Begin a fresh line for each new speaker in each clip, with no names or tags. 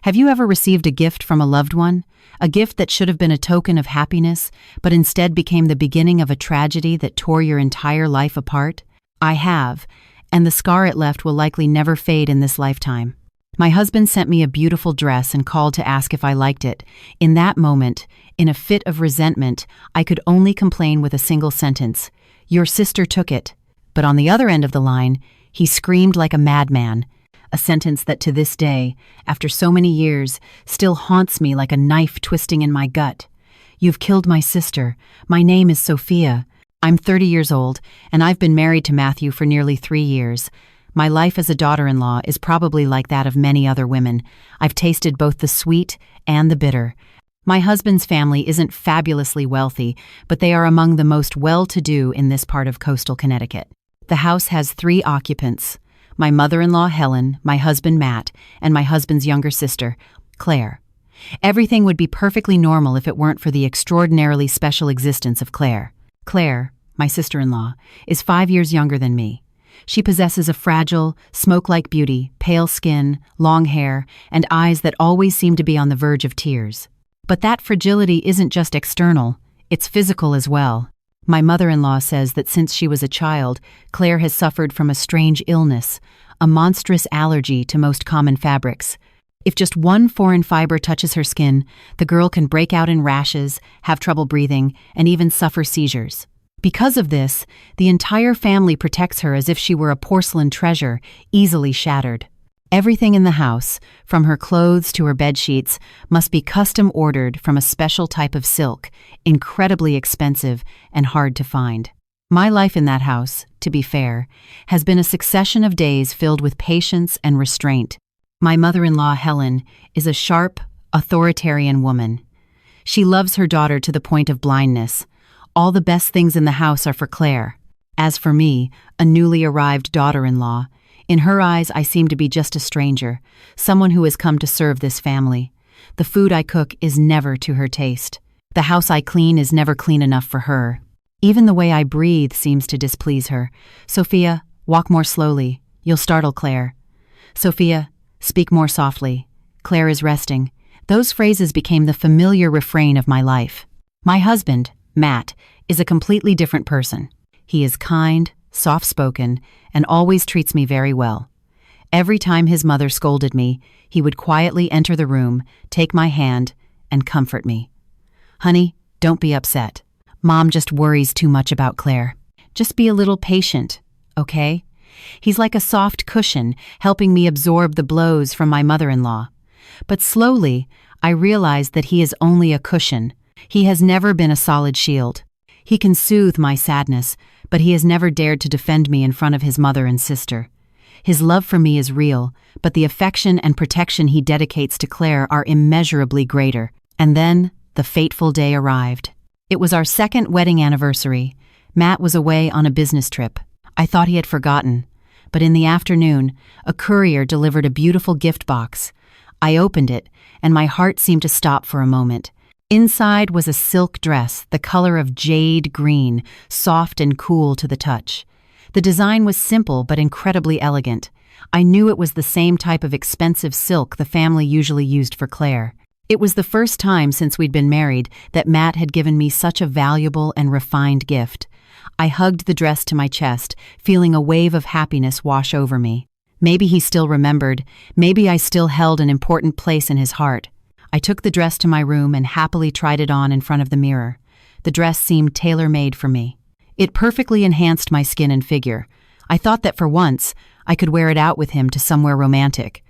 Have you ever received a gift from a loved one? A gift that should have been a token of happiness, but instead became the beginning of a tragedy that tore your entire life apart? I have, and the scar it left will likely never fade in this lifetime. My husband sent me a beautiful dress and called to ask if I liked it. In that moment, in a fit of resentment, I could only complain with a single sentence: "Your sister took it." But on the other end of the line, he screamed like a madman, a sentence that to this day, after so many years, still haunts me like a knife twisting in my gut. "You've killed my sister. My name is Sophia. I'm 30 years old, and I've been married to Matthew for nearly 3 years. My life as a daughter-in-law is probably like that of many other women. I've tasted both the sweet and the bitter. My husband's family isn't fabulously wealthy, but they are among the most well-to-do in this part of coastal Connecticut. The house has 3 occupants: my mother-in-law, Helen, my husband, Matt, and my husband's younger sister, Claire. Everything would be perfectly normal if it weren't for the extraordinarily special existence of Claire. Claire, my sister-in-law, is 5 years younger than me. She possesses a fragile, smoke-like beauty, pale skin, long hair, and eyes that always seem to be on the verge of tears. But that fragility isn't just external, it's physical as well. My mother-in-law says that since she was a child, Claire has suffered from a strange illness, a monstrous allergy to most common fabrics. If just one foreign fiber touches her skin, the girl can break out in rashes, have trouble breathing, and even suffer seizures. Because of this, the entire family protects her as if she were a porcelain treasure, easily shattered. Everything in the house, from her clothes to her bedsheets, must be custom ordered from a special type of silk, incredibly expensive and hard to find. My life in that house, to be fair, has been a succession of days filled with patience and restraint. My mother-in-law, Helen, is a sharp, authoritarian woman. She loves her daughter to the point of blindness. All the best things in the house are for Claire. As for me, a newly arrived daughter-in-law, in her eyes I seem to be just a stranger, someone who has come to serve this family. The food I cook is never to her taste. The house I clean is never clean enough for her. Even the way I breathe seems to displease her. "Sophia, walk more slowly. You'll startle Claire." "Sophia, speak more softly. Claire is resting." Those phrases became the familiar refrain of my life. My husband, Matt, is a completely different person. He is kind, soft-spoken, and always treats me very well. Every time his mother scolded me, he would quietly enter the room, take my hand, and comfort me. "Honey, don't be upset. Mom just worries too much about Claire. Just be a little patient, okay?" He's like a soft cushion, helping me absorb the blows from my mother-in-law. But slowly, I realized that he is only a cushion. He has never been a solid shield. He can soothe my sadness, but he has never dared to defend me in front of his mother and sister. His love for me is real, but the affection and protection he dedicates to Claire are immeasurably greater. And then, the fateful day arrived. It was our 2nd wedding anniversary. Matt was away on a business trip. I thought he had forgotten, but in the afternoon, a courier delivered a beautiful gift box. I opened it, and my heart seemed to stop for a moment. Inside was a silk dress, the color of jade green, soft and cool to the touch. The design was simple but incredibly elegant. I knew it was the same type of expensive silk the family usually used for Claire. It was the first time since we'd been married that Matt had given me such a valuable and refined gift. I hugged the dress to my chest, feeling a wave of happiness wash over me. Maybe he still remembered, maybe I still held an important place in his heart. I took the dress to my room and happily tried it on in front of the mirror. The dress seemed tailor-made for me. It perfectly enhanced my skin and figure. I thought that for once, I could wear it out with him to somewhere romantic.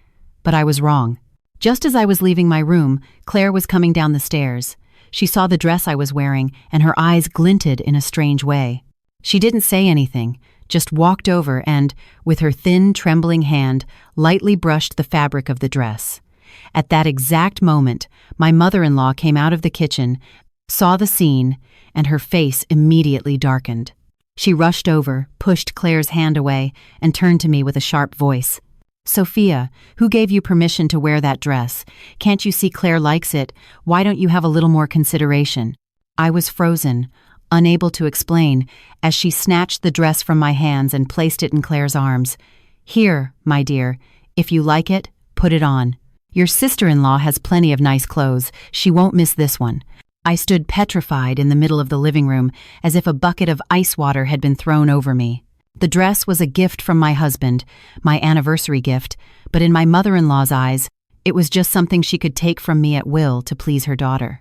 But I was wrong. Just as I was leaving my room, Claire was coming down the stairs. She saw the dress I was wearing, and her eyes glinted in a strange way. She didn't say anything, just walked over and, with her thin, trembling hand, lightly brushed the fabric of the dress. At that exact moment, my mother-in-law came out of the kitchen, saw the scene, and her face immediately darkened. She rushed over, pushed Claire's hand away, and turned to me with a sharp voice. "Sophia, who gave you permission to wear that dress? Can't you see Claire likes it? Why don't you have a little more consideration?" I was frozen, unable to explain, as she snatched the dress from my hands and placed it in Claire's arms. "Here, my dear, if you like it, put it on. Your sister-in-law has plenty of nice clothes. She won't miss this one. I stood petrified in the middle of the living room, as if a bucket of ice water had been thrown over me. The dress was a gift from my husband, my anniversary gift, but in my mother-in-law's eyes, it was just something she could take from me at will to please her daughter.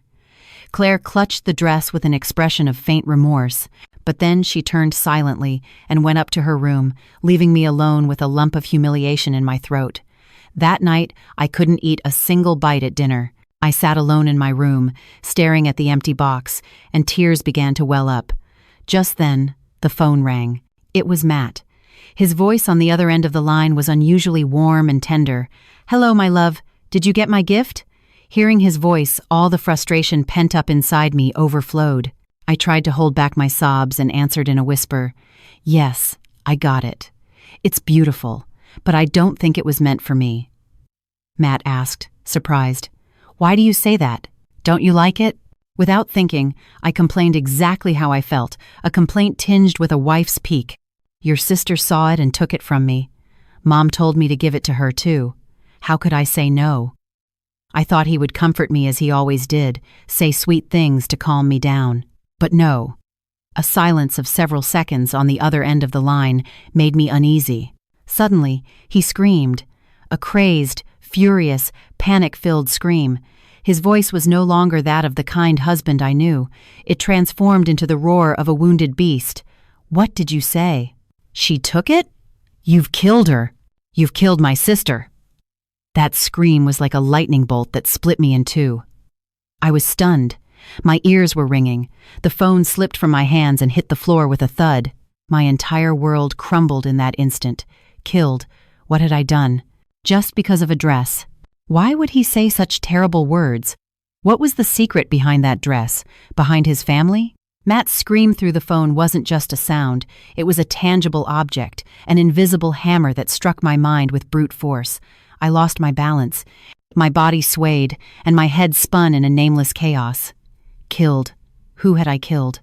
Claire clutched the dress with an expression of faint remorse, but then she turned silently and went up to her room, leaving me alone with a lump of humiliation in my throat. That night, I couldn't eat a single bite at dinner. I sat alone in my room, staring at the empty box, and tears began to well up. Just then, the phone rang. It was Matt. His voice on the other end of the line was unusually warm and tender. "Hello, my love. Did you get my gift?" Hearing his voice, all the frustration pent up inside me overflowed. I tried to hold back my sobs and answered in a whisper, "Yes, I got it. It's beautiful, but I don't think it was meant for me." Matt asked, surprised. "Why do you say that? Don't you like it?" Without thinking, I complained exactly how I felt, a complaint tinged with a wife's pique. "Your sister saw it and took it from me. Mom told me to give it to her too. How could I say no?" I thought he would comfort me as he always did, say sweet things to calm me down. But no. A silence of several seconds on the other end of the line made me uneasy. Suddenly, he screamed. A crazed, furious, panic-filled scream. His voice was no longer that of the kind husband I knew. It transformed into the roar of a wounded beast. "What did you say? She took it? You've killed her. You've killed my sister." That scream was like a lightning bolt that split me in two. I was stunned. My ears were ringing. The phone slipped from my hands and hit the floor with a thud. My entire world crumbled in that instant. Killed. What had I done? Just because of a dress. Why would he say such terrible words? What was the secret behind that dress? Behind his family? Matt's scream through the phone wasn't just a sound. It was a tangible object, an invisible hammer that struck my mind with brute force. I lost my balance. My body swayed, and my head spun in a nameless chaos. Killed. Who had I killed?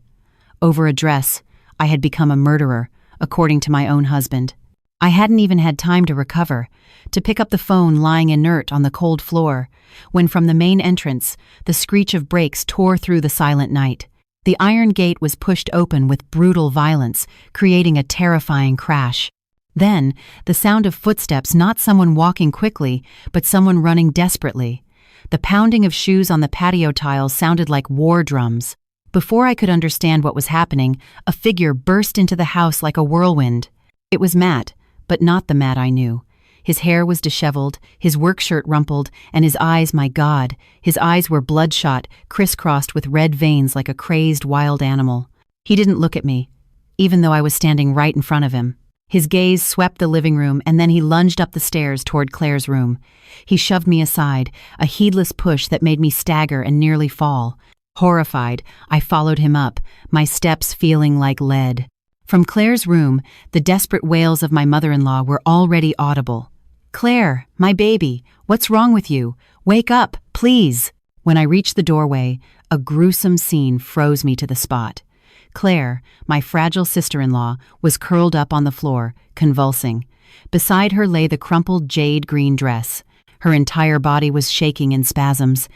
Over a dress, I had become a murderer, according to my own husband. I hadn't even had time to recover, to pick up the phone lying inert on the cold floor, when from the main entrance, the screech of brakes tore through the silent night. The iron gate was pushed open with brutal violence, creating a terrifying crash. Then, the sound of footsteps, not someone walking quickly, but someone running desperately. The pounding of shoes on the patio tiles sounded like war drums. Before I could understand what was happening, a figure burst into the house like a whirlwind. It was Matt, but not the Matt I knew. His hair was disheveled, his work shirt rumpled, and his eyes, my God, his eyes were bloodshot, crisscrossed with red veins like a crazed wild animal. He didn't look at me, even though I was standing right in front of him. His gaze swept the living room, and then he lunged up the stairs toward Claire's room. He shoved me aside, a heedless push that made me stagger and nearly fall. Horrified, I followed him up, my steps feeling like lead. From Claire's room, the desperate wails of my mother-in-law were already audible. "Claire, my baby, what's wrong with you? Wake up, please." When I reached the doorway, a gruesome scene froze me to the spot. Claire, my fragile sister-in-law, was curled up on the floor, convulsing. Beside her lay the crumpled jade-green dress. Her entire body was shaking in spasms.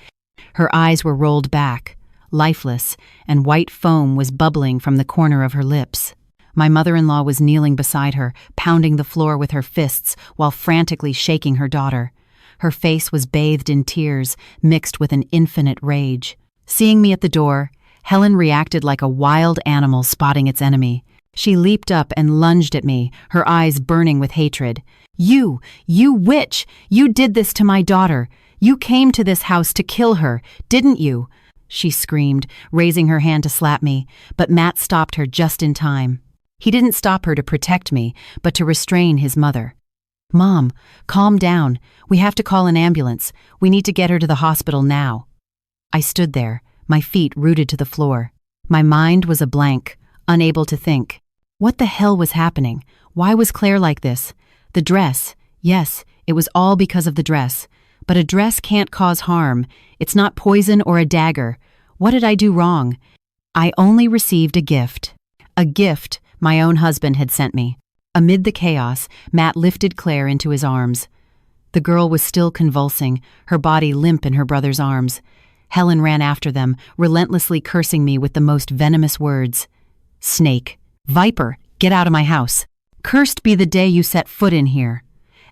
Her eyes were rolled back, lifeless, and white foam was bubbling from the corner of her lips. My mother-in-law was kneeling beside her, pounding the floor with her fists while frantically shaking her daughter. Her face was bathed in tears, mixed with an infinite rage. Seeing me at the door, Helen reacted like a wild animal spotting its enemy. She leaped up and lunged at me, her eyes burning with hatred. You witch! You did this to my daughter! You came to this house to kill her, didn't you?" she screamed, raising her hand to slap me, but Matt stopped her just in time. He didn't stop her to protect me, but to restrain his mother. "Mom, calm down. We have to call an ambulance. We need to get her to the hospital now." I stood there, my feet rooted to the floor. My mind was a blank, unable to think. What the hell was happening? Why was Claire like this? The dress. Yes, it was all because of the dress. But a dress can't cause harm. It's not poison or a dagger. What did I do wrong? I only received a gift. A gift my own husband had sent me. Amid the chaos, Matt lifted Claire into his arms. The girl was still convulsing, her body limp in her brother's arms. Helen ran after them, relentlessly cursing me with the most venomous words. "Snake! Viper! Get out of my house! Cursed be the day you set foot in here!"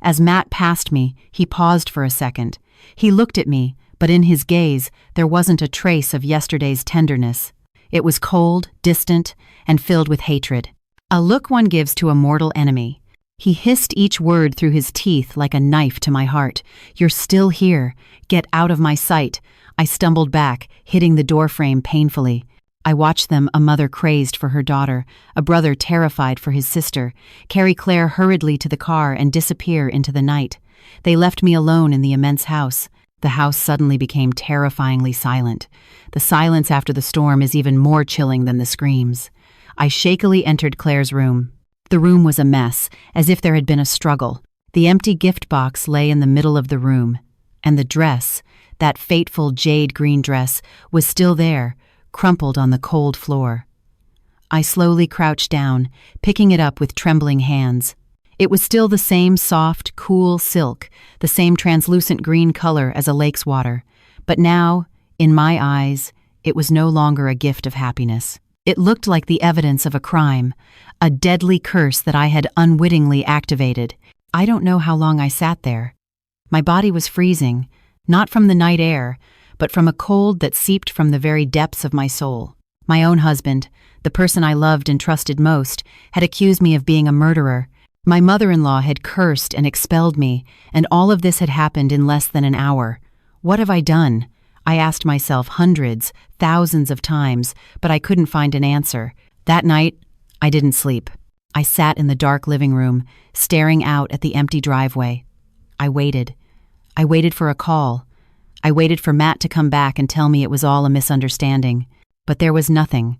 As Matt passed me, he paused for a second. He looked at me, but in his gaze there wasn't a trace of yesterday's tenderness. It was cold, distant, and filled with hatred. A look one gives to a mortal enemy. He hissed each word through his teeth like a knife to my heart. "You're still here. Get out of my sight." I stumbled back, hitting the doorframe painfully. I watched them, a mother crazed for her daughter, a brother terrified for his sister, carry Claire hurriedly to the car and disappear into the night. They left me alone in the immense house. The house suddenly became terrifyingly silent. The silence after the storm is even more chilling than the screams. I shakily entered Claire's room. The room was a mess, as if there had been a struggle. The empty gift box lay in the middle of the room, and the dress, that fateful jade green dress, was still there, crumpled on the cold floor. I slowly crouched down, picking it up with trembling hands. It was still the same soft, cool silk, the same translucent green color as a lake's water. But now, in my eyes, it was no longer a gift of happiness. It looked like the evidence of a crime, a deadly curse that I had unwittingly activated. I don't know how long I sat there. My body was freezing, not from the night air, but from a cold that seeped from the very depths of my soul. My own husband, the person I loved and trusted most, had accused me of being a murderer. My mother-in-law had cursed and expelled me, and all of this had happened in less than an hour. What have I done? I asked myself hundreds, thousands of times, but I couldn't find an answer. That night, I didn't sleep. I sat in the dark living room, staring out at the empty driveway. I waited. I waited for a call. I waited for Matt to come back and tell me it was all a misunderstanding. But there was nothing.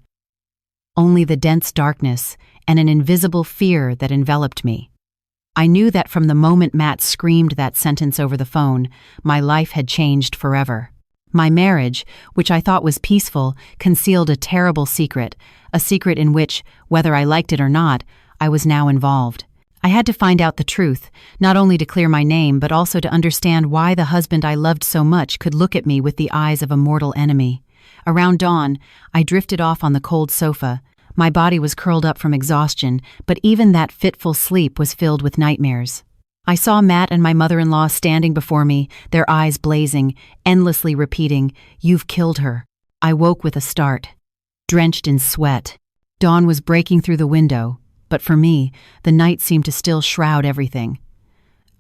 Only the dense darkness and an invisible fear that enveloped me. I knew that from the moment Matt screamed that sentence over the phone, my life had changed forever. My marriage, which I thought was peaceful, concealed a terrible secret, a secret in which, whether I liked it or not, I was now involved. I had to find out the truth, not only to clear my name, but also to understand why the husband I loved so much could look at me with the eyes of a mortal enemy. Around dawn, I drifted off on the cold sofa. My body was curled up from exhaustion, but even that fitful sleep was filled with nightmares. I saw Matt and my mother-in-law standing before me, their eyes blazing, endlessly repeating, "You've killed her." I woke with a start, drenched in sweat. Dawn was breaking through the window, but for me, the night seemed to still shroud everything.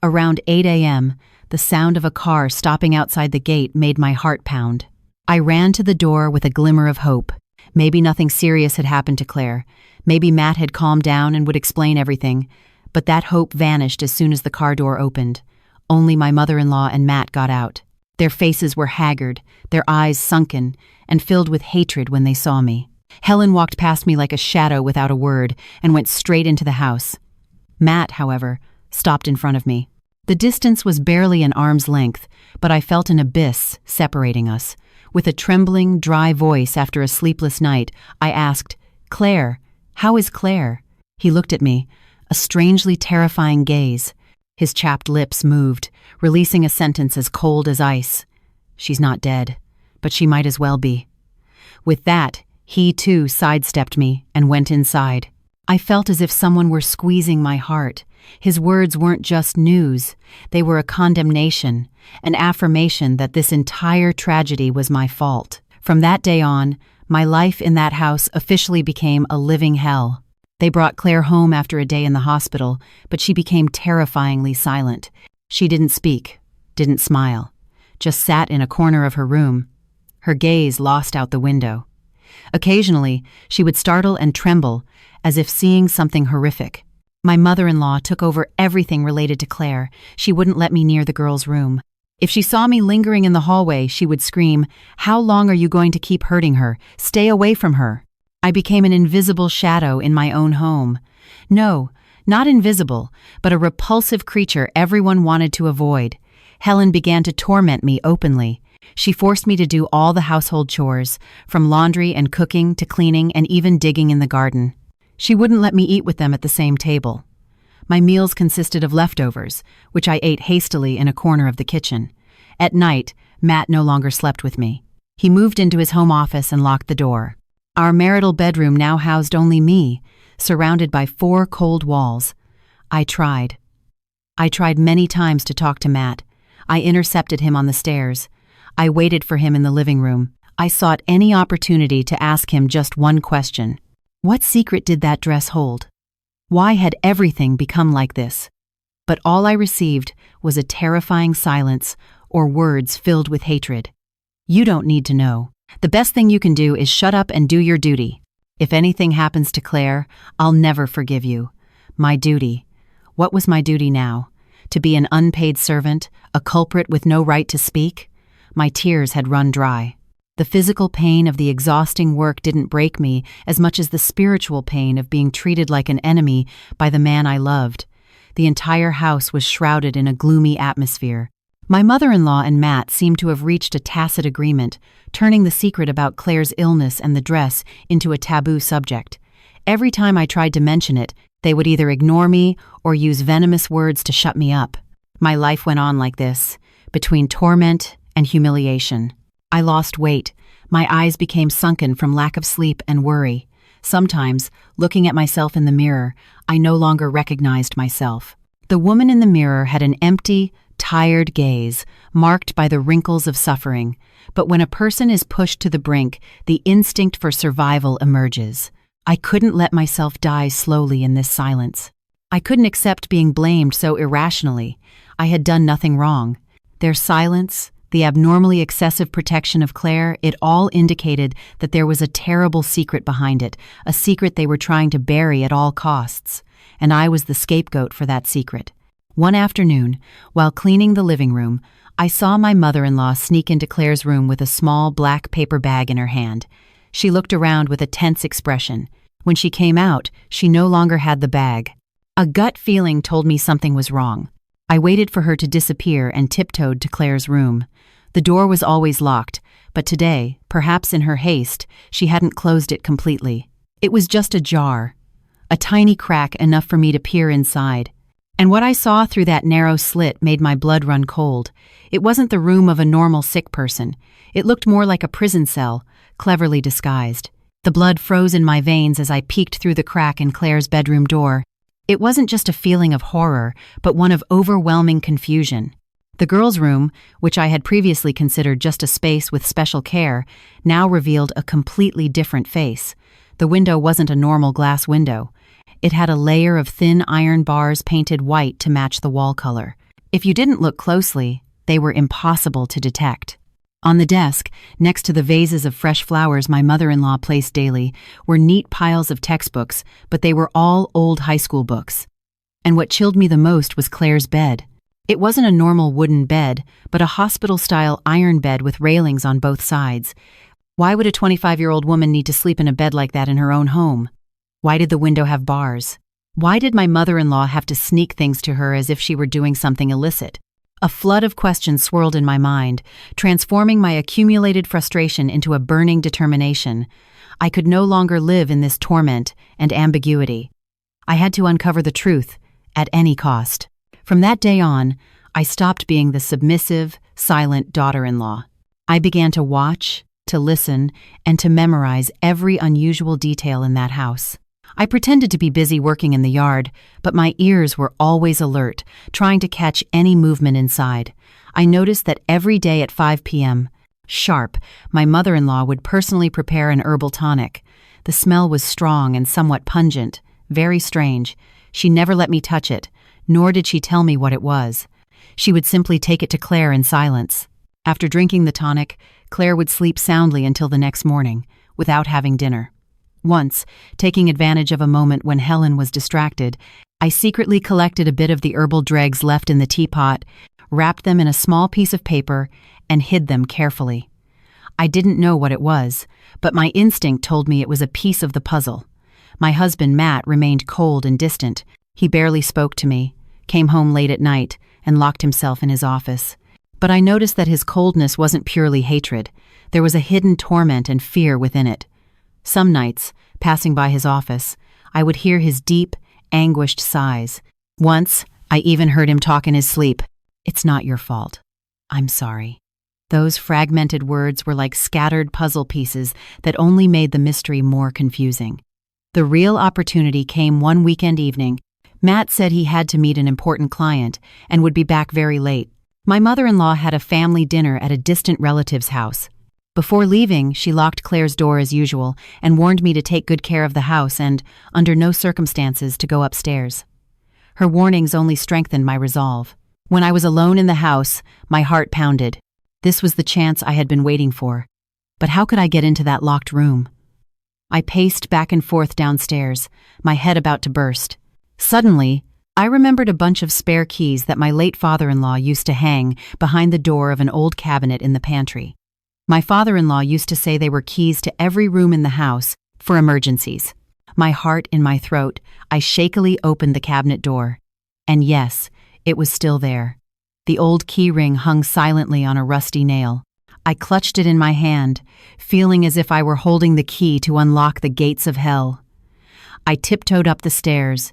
Around 8 a.m., the sound of a car stopping outside the gate made my heart pound. I ran to the door with a glimmer of hope. Maybe nothing serious had happened to Claire. Maybe Matt had calmed down and would explain everything. But that hope vanished as soon as the car door opened. Only my mother-in-law and Matt got out. Their faces were haggard, their eyes sunken, and filled with hatred when they saw me. Helen walked past me like a shadow without a word and went straight into the house. Matt, however, stopped in front of me. The distance was barely an arm's length, but I felt an abyss separating us. With a trembling, dry voice after a sleepless night, I asked, "Claire, how is Claire?" He looked at me, a strangely terrifying gaze. His chapped lips moved, releasing a sentence as cold as ice. "She's not dead, but she might as well be." With that, he too sidestepped me and went inside. I felt as if someone were squeezing my heart. His words weren't just news, they were a condemnation, an affirmation that this entire tragedy was my fault. From that day on, my life in that house officially became a living hell. They brought Claire home after a day in the hospital, but she became terrifyingly silent. She didn't speak, didn't smile, just sat in a corner of her room, her gaze lost out the window. Occasionally, she would startle and tremble, as if seeing something horrific. My mother-in-law took over everything related to Claire. She wouldn't let me near the girl's room. If she saw me lingering in the hallway, she would scream, "How long are you going to keep hurting her? Stay away from her." I became an invisible shadow in my own home. No, not invisible, but a repulsive creature everyone wanted to avoid. Helen began to torment me openly. She forced me to do all the household chores, from laundry and cooking to cleaning and even digging in the garden. She wouldn't let me eat with them at the same table. My meals consisted of leftovers, which I ate hastily in a corner of the kitchen. At night, Matt no longer slept with me. He moved into his home office and locked the door. Our marital bedroom now housed only me, surrounded by 4 cold walls. I tried many times to talk to Matt. I intercepted him on the stairs. I waited for him in the living room. I sought any opportunity to ask him just one question. What secret did that dress hold? Why had everything become like this? But all I received was a terrifying silence or words filled with hatred. You don't need to know. The best thing you can do is shut up and do your duty. If anything happens to Claire, I'll never forgive you. My duty. What was my duty now? To be an unpaid servant, a culprit with no right to speak? My tears had run dry. The physical pain of the exhausting work didn't break me as much as the spiritual pain of being treated like an enemy by the man I loved. The entire house was shrouded in a gloomy atmosphere. My mother-in-law and Matt seemed to have reached a tacit agreement, turning the secret about Claire's illness and the dress into a taboo subject. Every time I tried to mention it, they would either ignore me or use venomous words to shut me up. My life went on like this, between torment and humiliation. I lost weight. My eyes became sunken from lack of sleep and worry. Sometimes, looking at myself in the mirror, I no longer recognized myself. The woman in the mirror had an empty, tired gaze, marked by the wrinkles of suffering. But when a person is pushed to the brink, the instinct for survival emerges. I couldn't let myself die slowly in this silence. I couldn't accept being blamed so irrationally. I had done nothing wrong. Their silence, the abnormally excessive protection of Claire, it all indicated that there was a terrible secret behind it, a secret they were trying to bury at all costs. And I was the scapegoat for that secret. One afternoon, while cleaning the living room, I saw my mother-in-law sneak into Claire's room with a small black paper bag in her hand. She looked around with a tense expression. When she came out, she no longer had the bag. A gut feeling told me something was wrong. I waited for her to disappear and tiptoed to Claire's room. The door was always locked, but today, perhaps in her haste, she hadn't closed it completely. It was just ajar, a tiny crack enough for me to peer inside. And what I saw through that narrow slit made my blood run cold. It wasn't the room of a normal sick person. It looked more like a prison cell, cleverly disguised. The blood froze in my veins as I peeked through the crack in Claire's bedroom door. It wasn't just a feeling of horror, but one of overwhelming confusion. The girls' room, which I had previously considered just a space with special care, now revealed a completely different face. The window wasn't a normal glass window. It had a layer of thin iron bars painted white to match the wall color. If you didn't look closely, they were impossible to detect. On the desk, next to the vases of fresh flowers my mother-in-law placed daily, were neat piles of textbooks, but they were all old high school books. And what chilled me the most was Claire's bed. It wasn't a normal wooden bed, but a hospital-style iron bed with railings on both sides. Why would a 25-year-old woman need to sleep in a bed like that in her own home? Why did the window have bars? Why did my mother-in-law have to sneak things to her as if she were doing something illicit? A flood of questions swirled in my mind, transforming my accumulated frustration into a burning determination. I could no longer live in this torment and ambiguity. I had to uncover the truth, at any cost. From that day on, I stopped being the submissive, silent daughter-in-law. I began to watch, to listen, and to memorize every unusual detail in that house. I pretended to be busy working in the yard, but my ears were always alert, trying to catch any movement inside. I noticed that every day at 5 p.m., sharp, my mother-in-law would personally prepare an herbal tonic. The smell was strong and somewhat pungent, very strange. She never let me touch it, nor did she tell me what it was. She would simply take it to Claire in silence. After drinking the tonic, Claire would sleep soundly until the next morning, without having dinner. Once, taking advantage of a moment when Helen was distracted, I secretly collected a bit of the herbal dregs left in the teapot, wrapped them in a small piece of paper, and hid them carefully. I didn't know what it was, but my instinct told me it was a piece of the puzzle. My husband, Matt, remained cold and distant. He barely spoke to me, came home late at night, and locked himself in his office. But I noticed that his coldness wasn't purely hatred. There was a hidden torment and fear within it. Some nights, passing by his office, I would hear his deep, anguished sighs. Once, I even heard him talk in his sleep. "It's not your fault. I'm sorry." Those fragmented words were like scattered puzzle pieces that only made the mystery more confusing. The real opportunity came one weekend evening. Matt said he had to meet an important client and would be back very late. My mother-in-law had a family dinner at a distant relative's house. Before leaving, she locked Claire's door as usual and warned me to take good care of the house and, under no circumstances, to go upstairs. Her warnings only strengthened my resolve. When I was alone in the house, my heart pounded. This was the chance I had been waiting for. But how could I get into that locked room? I paced back and forth downstairs, my head about to burst. Suddenly, I remembered a bunch of spare keys that my late father-in-law used to hang behind the door of an old cabinet in the pantry. My father-in-law used to say they were keys to every room in the house for emergencies. My heart in my throat, I shakily opened the cabinet door. And yes, it was still there. The old key ring hung silently on a rusty nail. I clutched it in my hand, feeling as if I were holding the key to unlock the gates of hell. I tiptoed up the stairs.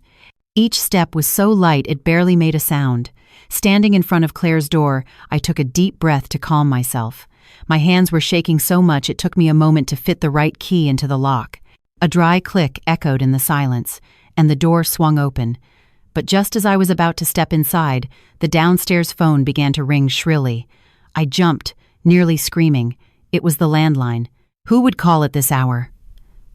Each step was so light it barely made a sound. Standing in front of Claire's door, I took a deep breath to calm myself. My hands were shaking so much it took me a moment to fit the right key into the lock. A dry click echoed in the silence, and the door swung open. But just as I was about to step inside, the downstairs phone began to ring shrilly. I jumped, nearly screaming. It was the landline. Who would call at this hour?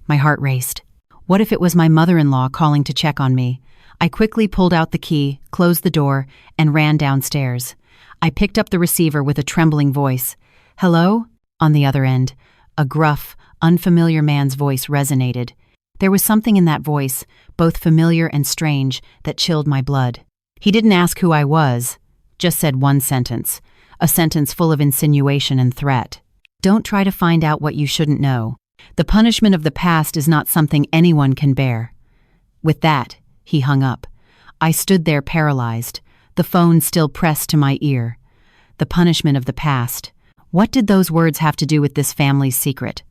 My heart raced. What if it was my mother-in-law calling to check on me? I quickly pulled out the key, closed the door, and ran downstairs. I picked up the receiver with a trembling voice. "Hello?" On the other end, a gruff, unfamiliar man's voice resonated. There was something in that voice, both familiar and strange, that chilled my blood. He didn't ask who I was, just said one sentence, a sentence full of insinuation and threat. "Don't try to find out what you shouldn't know. The punishment of the past is not something anyone can bear." With that, he hung up. I stood there paralyzed, the phone still pressed to my ear. The punishment of the past. What did those words have to do with this family's secret?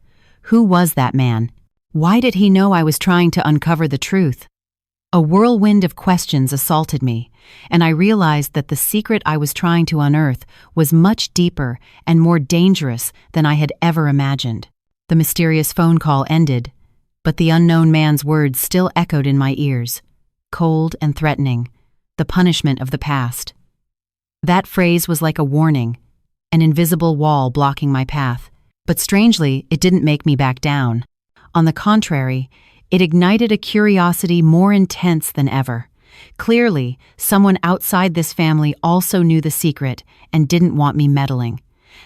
Who was that man? Why did he know I was trying to uncover the truth? A whirlwind of questions assaulted me, and I realized that the secret I was trying to unearth was much deeper and more dangerous than I had ever imagined. The mysterious phone call ended, but the unknown man's words still echoed in my ears, cold and threatening, the punishment of the past. That phrase was like a warning, an invisible wall blocking my path, but strangely, it didn't make me back down. On the contrary, it ignited a curiosity more intense than ever. Clearly, someone outside this family also knew the secret and didn't want me meddling.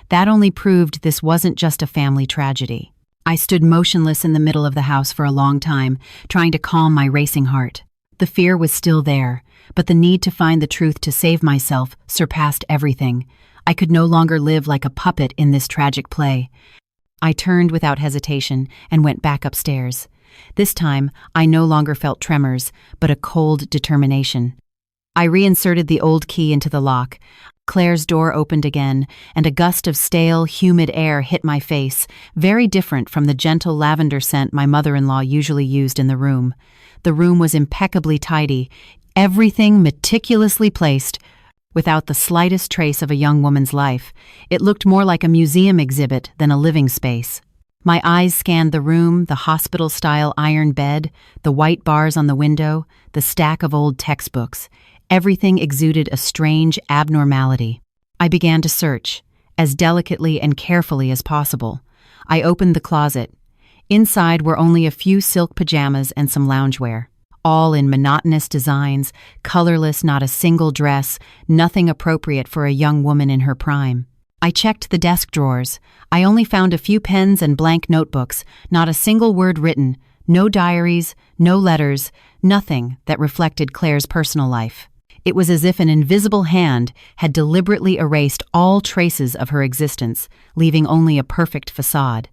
That only proved this wasn't just a family tragedy. I stood motionless in the middle of the house for a long time, trying to calm my racing heart. The fear was still there, but the need to find the truth to save myself surpassed everything. I could no longer live like a puppet in this tragic play. I turned without hesitation and went back upstairs. This time, I no longer felt tremors, but a cold determination. I reinserted the old key into the lock. Claire's door opened again, and a gust of stale, humid air hit my face, very different from the gentle lavender scent my mother-in-law usually used in the room. The room was impeccably tidy, everything meticulously placed, without the slightest trace of a young woman's life. It looked more like a museum exhibit than a living space. My eyes scanned the room, the hospital-style iron bed, the white bars on the window, the stack of old textbooks. Everything exuded a strange abnormality. I began to search, as delicately and carefully as possible. I opened the closet. Inside were only a few silk pajamas and some loungewear. All in monotonous designs, colorless, not a single dress, nothing appropriate for a young woman in her prime. I checked the desk drawers. I only found a few pens and blank notebooks, not a single word written, no diaries, no letters, nothing that reflected Claire's personal life. It was as if an invisible hand had deliberately erased all traces of her existence, leaving only a perfect facade.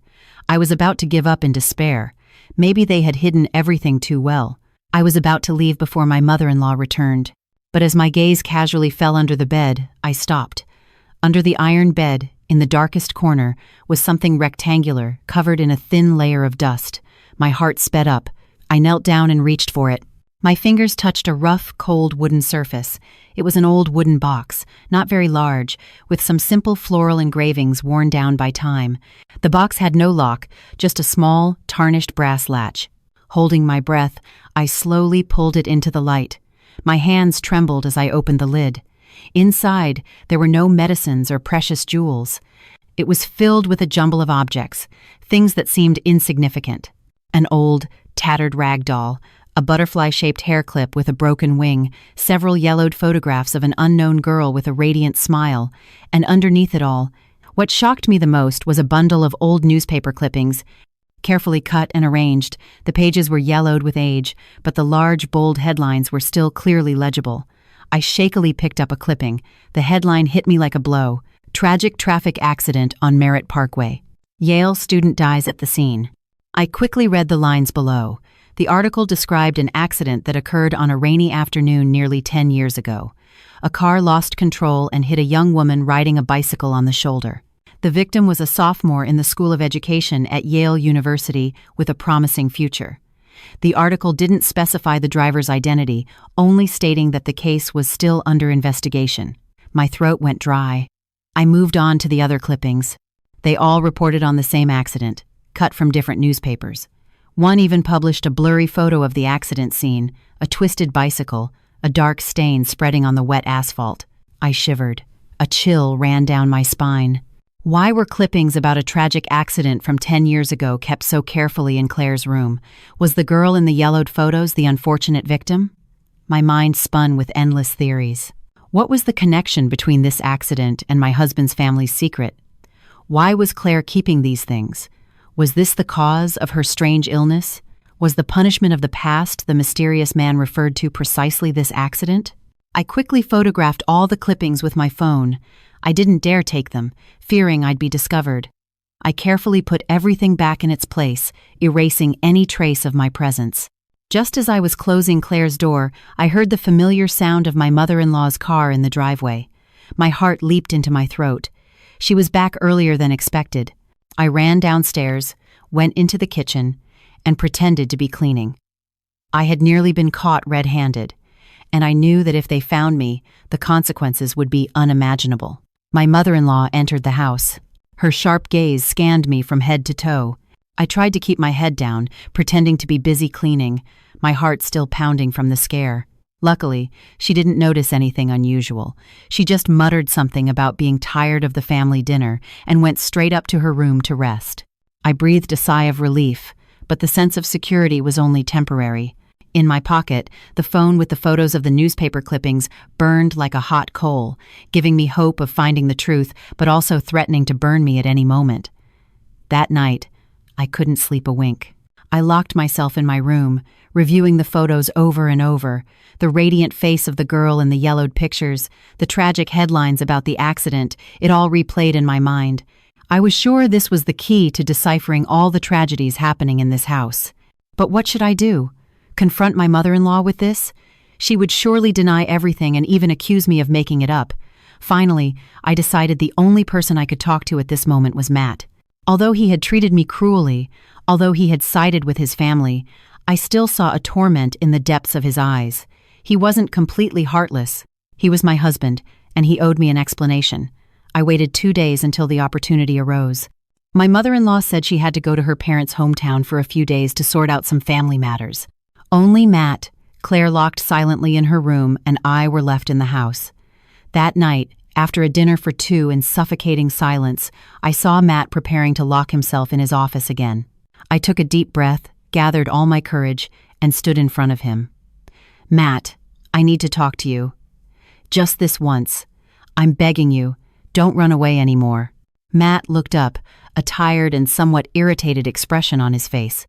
I was about to give up in despair. Maybe they had hidden everything too well. I was about to leave before my mother-in-law returned. But as my gaze casually fell under the bed, I stopped. Under the iron bed, in the darkest corner, was something rectangular, covered in a thin layer of dust. My heart sped up. I knelt down and reached for it. My fingers touched a rough, cold wooden surface. It was an old wooden box, not very large, with some simple floral engravings worn down by time. The box had no lock, just a small, tarnished brass latch. Holding my breath, I slowly pulled it into the light. My hands trembled as I opened the lid. Inside, there were no medicines or precious jewels. It was filled with a jumble of objects, things that seemed insignificant. An old, tattered rag doll, a butterfly-shaped hair clip with a broken wing, several yellowed photographs of an unknown girl with a radiant smile, and underneath it all, what shocked me the most was a bundle of old newspaper clippings. Carefully cut and arranged, the pages were yellowed with age, but the large, bold headlines were still clearly legible. I shakily picked up a clipping. The headline hit me like a blow. Tragic traffic accident on Merritt Parkway. Yale student dies at the scene. I quickly read the lines below. The article described an accident that occurred on a rainy afternoon nearly 10 years ago. A car lost control and hit a young woman riding a bicycle on the shoulder. The victim was a sophomore in the School of Education at Yale University with a promising future. The article didn't specify the driver's identity, only stating that the case was still under investigation. My throat went dry. I moved on to the other clippings. They all reported on the same accident, cut from different newspapers. One even published a blurry photo of the accident scene, a twisted bicycle, a dark stain spreading on the wet asphalt. I shivered. A chill ran down my spine. Why were clippings about a tragic accident from 10 years ago kept so carefully in Claire's room? Was the girl in the yellowed photos the unfortunate victim? My mind spun with endless theories. What was the connection between this accident and my husband's family's secret? Why was Claire keeping these things? Was this the cause of her strange illness? Was the punishment of the past the mysterious man referred to precisely this accident? I quickly photographed all the clippings with my phone. I didn't dare take them, fearing I'd be discovered. I carefully put everything back in its place, erasing any trace of my presence. Just as I was closing Claire's door, I heard the familiar sound of my mother-in-law's car in the driveway. My heart leaped into my throat. She was back earlier than expected. I ran downstairs, went into the kitchen, and pretended to be cleaning. I had nearly been caught red-handed, and I knew that if they found me, the consequences would be unimaginable. My mother-in-law entered the house. Her sharp gaze scanned me from head to toe. I tried to keep my head down, pretending to be busy cleaning, my heart still pounding from the scare. Luckily, she didn't notice anything unusual. She just muttered something about being tired of the family dinner and went straight up to her room to rest. I breathed a sigh of relief, but the sense of security was only temporary. In my pocket, the phone with the photos of the newspaper clippings burned like a hot coal, giving me hope of finding the truth, but also threatening to burn me at any moment. That night, I couldn't sleep a wink. I locked myself in my room, reviewing the photos over and over, the radiant face of the girl in the yellowed pictures, the tragic headlines about the accident, it all replayed in my mind. I was sure this was the key to deciphering all the tragedies happening in this house. But what should I do? Confront my mother-in-law with this? She would surely deny everything and even accuse me of making it up. Finally, I decided the only person I could talk to at this moment was Matt. Although he had treated me cruelly, although he had sided with his family, I still saw a torment in the depths of his eyes. He wasn't completely heartless. He was my husband, and he owed me an explanation. I waited 2 days until the opportunity arose. My mother-in-law said she had to go to her parents' hometown for a few days to sort out some family matters. Only Matt, Claire locked silently in her room, and I were left in the house. That night, after a dinner for two in suffocating silence, I saw Matt preparing to lock himself in his office again. I took a deep breath, gathered all my courage, and stood in front of him. "Matt, I need to talk to you. Just this once. I'm begging you, don't run away anymore." Matt looked up, a tired and somewhat irritated expression on his face.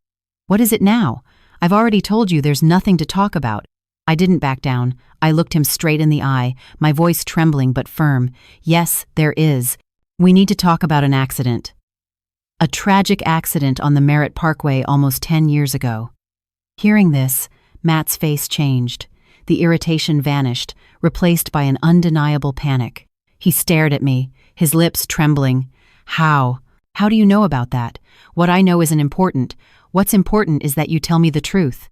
"What is it now? I've already told you there's nothing to talk about." I didn't back down. I looked him straight in the eye, my voice trembling but firm. "Yes, there is. We need to talk about an accident. A tragic accident on the Merritt Parkway almost 10 years ago." Hearing this, Matt's face changed. The irritation vanished, replaced by an undeniable panic. He stared at me, his lips trembling. How? How do you know about that? What I know isn't important. What's important is that you tell me the truth."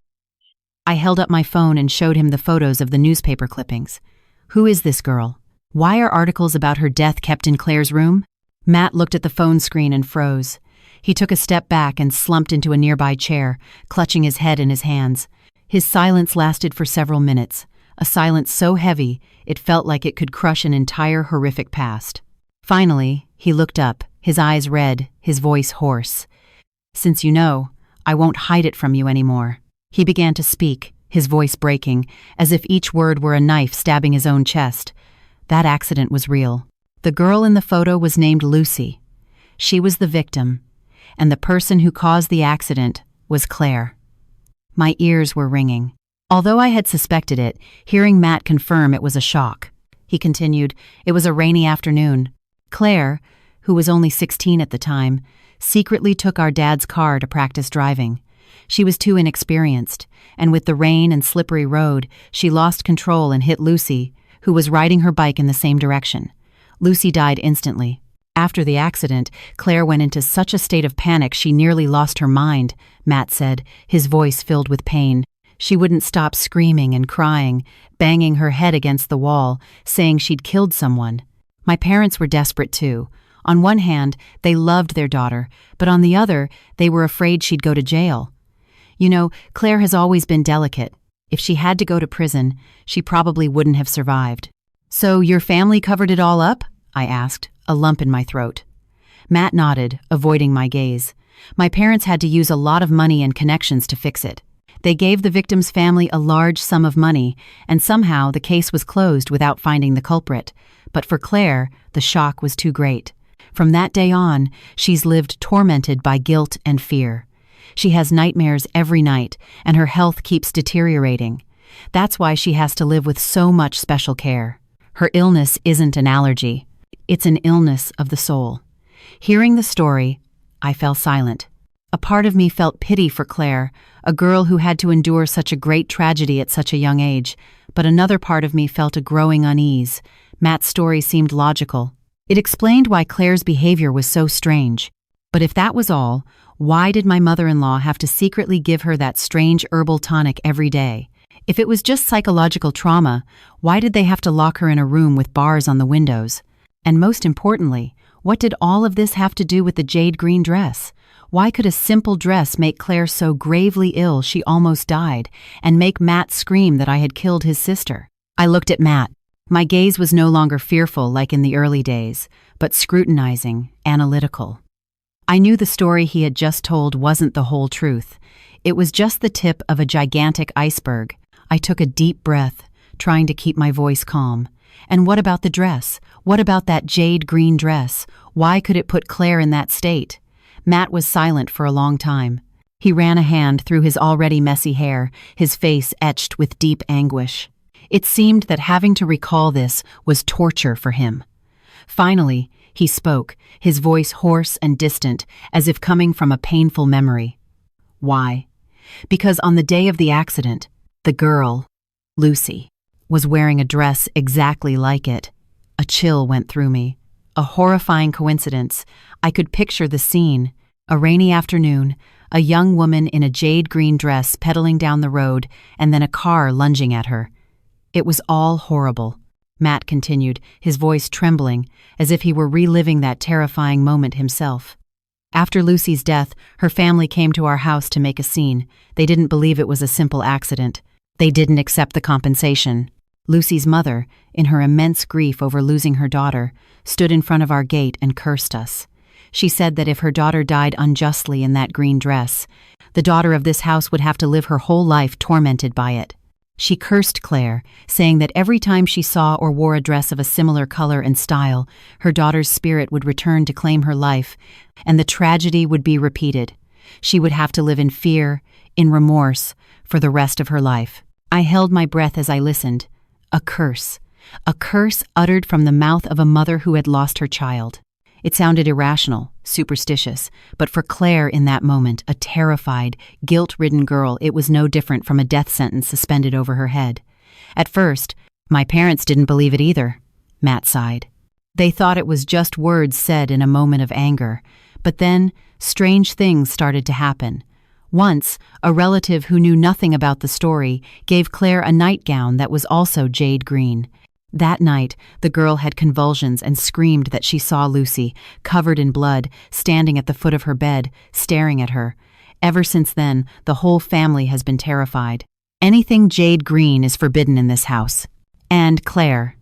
I held up my phone and showed him the photos of the newspaper clippings. Who is this girl? Why are articles about her death kept in Claire's room? Matt looked at the phone screen and froze. He took a step back and slumped into a nearby chair, clutching his head in his hands. His silence lasted for several minutes, a silence so heavy it felt like it could crush an entire horrific past. Finally, he looked up, his eyes red, his voice hoarse. "Since you know, I won't hide it from you anymore." He began to speak, his voice breaking, as if each word were a knife stabbing his own chest. That accident was real. The girl in the photo was named Lucy. She was the victim, and the person who caused the accident was Claire. My ears were ringing. Although I had suspected it, hearing Matt confirm it was a shock. He continued, "It was a rainy afternoon. Claire, who was only 16 at the time, secretly took our dad's car to practice driving. She was too inexperienced, and with the rain and slippery road, she lost control and hit Lucy, who was riding her bike in the same direction. Lucy died instantly. After the accident, Claire went into such a state of panic she nearly lost her mind," Matt said, his voice filled with pain. "She wouldn't stop screaming and crying, banging her head against the wall, saying she'd killed someone. My parents were desperate too. On one hand, they loved their daughter, but on the other, they were afraid she'd go to jail. You know, Claire has always been delicate. If she had to go to prison, she probably wouldn't have survived." "So your family covered it all up?" I asked, a lump in my throat. Matt nodded, avoiding my gaze. "My parents had to use a lot of money and connections to fix it. They gave the victim's family a large sum of money, and somehow the case was closed without finding the culprit. But for Claire, the shock was too great. From that day on, she's lived tormented by guilt and fear. She has nightmares every night, and her health keeps deteriorating. That's why she has to live with so much special care. Her illness isn't an allergy. It's an illness of the soul." Hearing the story, I fell silent. A part of me felt pity for Claire, a girl who had to endure such a great tragedy at such a young age, but another part of me felt a growing unease. Matt's story seemed logical. It explained why Claire's behavior was so strange. But if that was all, why did my mother-in-law have to secretly give her that strange herbal tonic every day? If it was just psychological trauma, why did they have to lock her in a room with bars on the windows? And most importantly, what did all of this have to do with the jade green dress? Why could a simple dress make Claire so gravely ill she almost died, and make Matt scream that I had killed his sister? I looked at Matt. My gaze was no longer fearful like in the early days, but scrutinizing, analytical. I knew the story he had just told wasn't the whole truth. It was just the tip of a gigantic iceberg. I took a deep breath, trying to keep my voice calm. And what about the dress? What about that jade green dress? Why could it put Claire in that state? Matt was silent for a long time. He ran a hand through his already messy hair, his face etched with deep anguish. It seemed that having to recall this was torture for him. Finally, he spoke, his voice hoarse and distant, as if coming from a painful memory. "Why? Because on the day of the accident, the girl, Lucy, was wearing a dress exactly like it." A chill went through me. A horrifying coincidence. I could picture the scene. A rainy afternoon, a young woman in a jade green dress pedaling down the road, and then a car lunging at her. It was all horrible. Matt continued, his voice trembling, as if he were reliving that terrifying moment himself. "After Lucy's death, her family came to our house to make a scene. They didn't believe it was a simple accident. They didn't accept the compensation. Lucy's mother, in her immense grief over losing her daughter, stood in front of our gate and cursed us. She said that if her daughter died unjustly in that green dress, the daughter of this house would have to live her whole life tormented by it. She cursed Claire, saying that every time she saw or wore a dress of a similar color and style, her daughter's spirit would return to claim her life, and the tragedy would be repeated. She would have to live in fear, in remorse, for the rest of her life." I held my breath as I listened. A curse uttered from the mouth of a mother who had lost her child. It sounded irrational, superstitious, but for Claire in that moment, a terrified, guilt-ridden girl, it was no different from a death sentence suspended over her head. At first, my parents didn't believe it either, Matt sighed. They thought it was just words said in a moment of anger, but then strange things started to happen. Once, a relative who knew nothing about the story gave Claire a nightgown that was also jade green. That night, the girl had convulsions and screamed that she saw Lucy, covered in blood, standing at the foot of her bed, staring at her. Ever since then, the whole family has been terrified. Anything jade green is forbidden in this house. And Claire.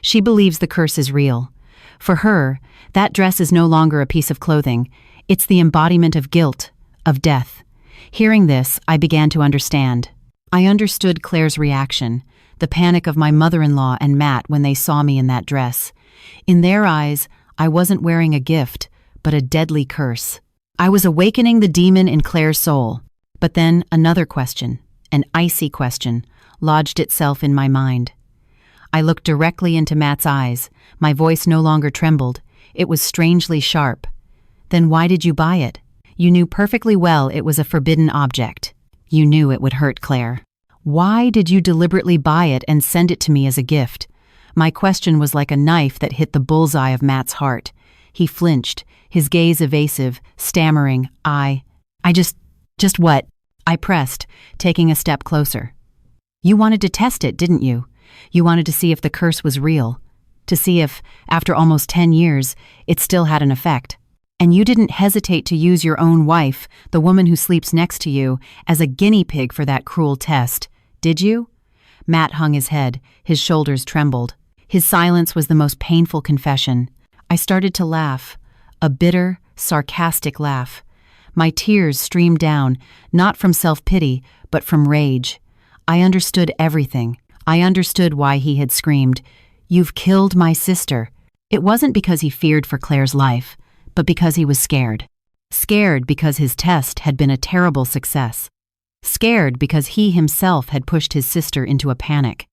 She believes the curse is real. For her, that dress is no longer a piece of clothing. It's the embodiment of guilt, of death. Hearing this, I began to understand. I understood Claire's reaction, the panic of my mother-in-law and Matt when they saw me in that dress. In their eyes, I wasn't wearing a gift, but a deadly curse. I was awakening the demon in Claire's soul. But then another question, an icy question, lodged itself in my mind. I looked directly into Matt's eyes. My voice no longer trembled. It was strangely sharp. Then why did you buy it? You knew perfectly well it was a forbidden object. You knew it would hurt Claire. Why did you deliberately buy it and send it to me as a gift? My question was like a knife that hit the bullseye of Matt's heart. He flinched, his gaze evasive, stammering, I just what? I pressed, taking a step closer. You wanted to test it, didn't you? You wanted to see if the curse was real. To see if, after almost 10 years, it still had an effect. And you didn't hesitate to use your own wife, the woman who sleeps next to you, as a guinea pig for that cruel test, did you? Matt hung his head, his shoulders trembled. His silence was the most painful confession. I started to laugh, a bitter, sarcastic laugh. My tears streamed down, not from self-pity, but from rage. I understood everything. I understood why he had screamed, "You've killed my sister." It wasn't because he feared for Claire's life, but because he was scared. Scared because his test had been a terrible success. Scared because he himself had pushed his sister into a panic.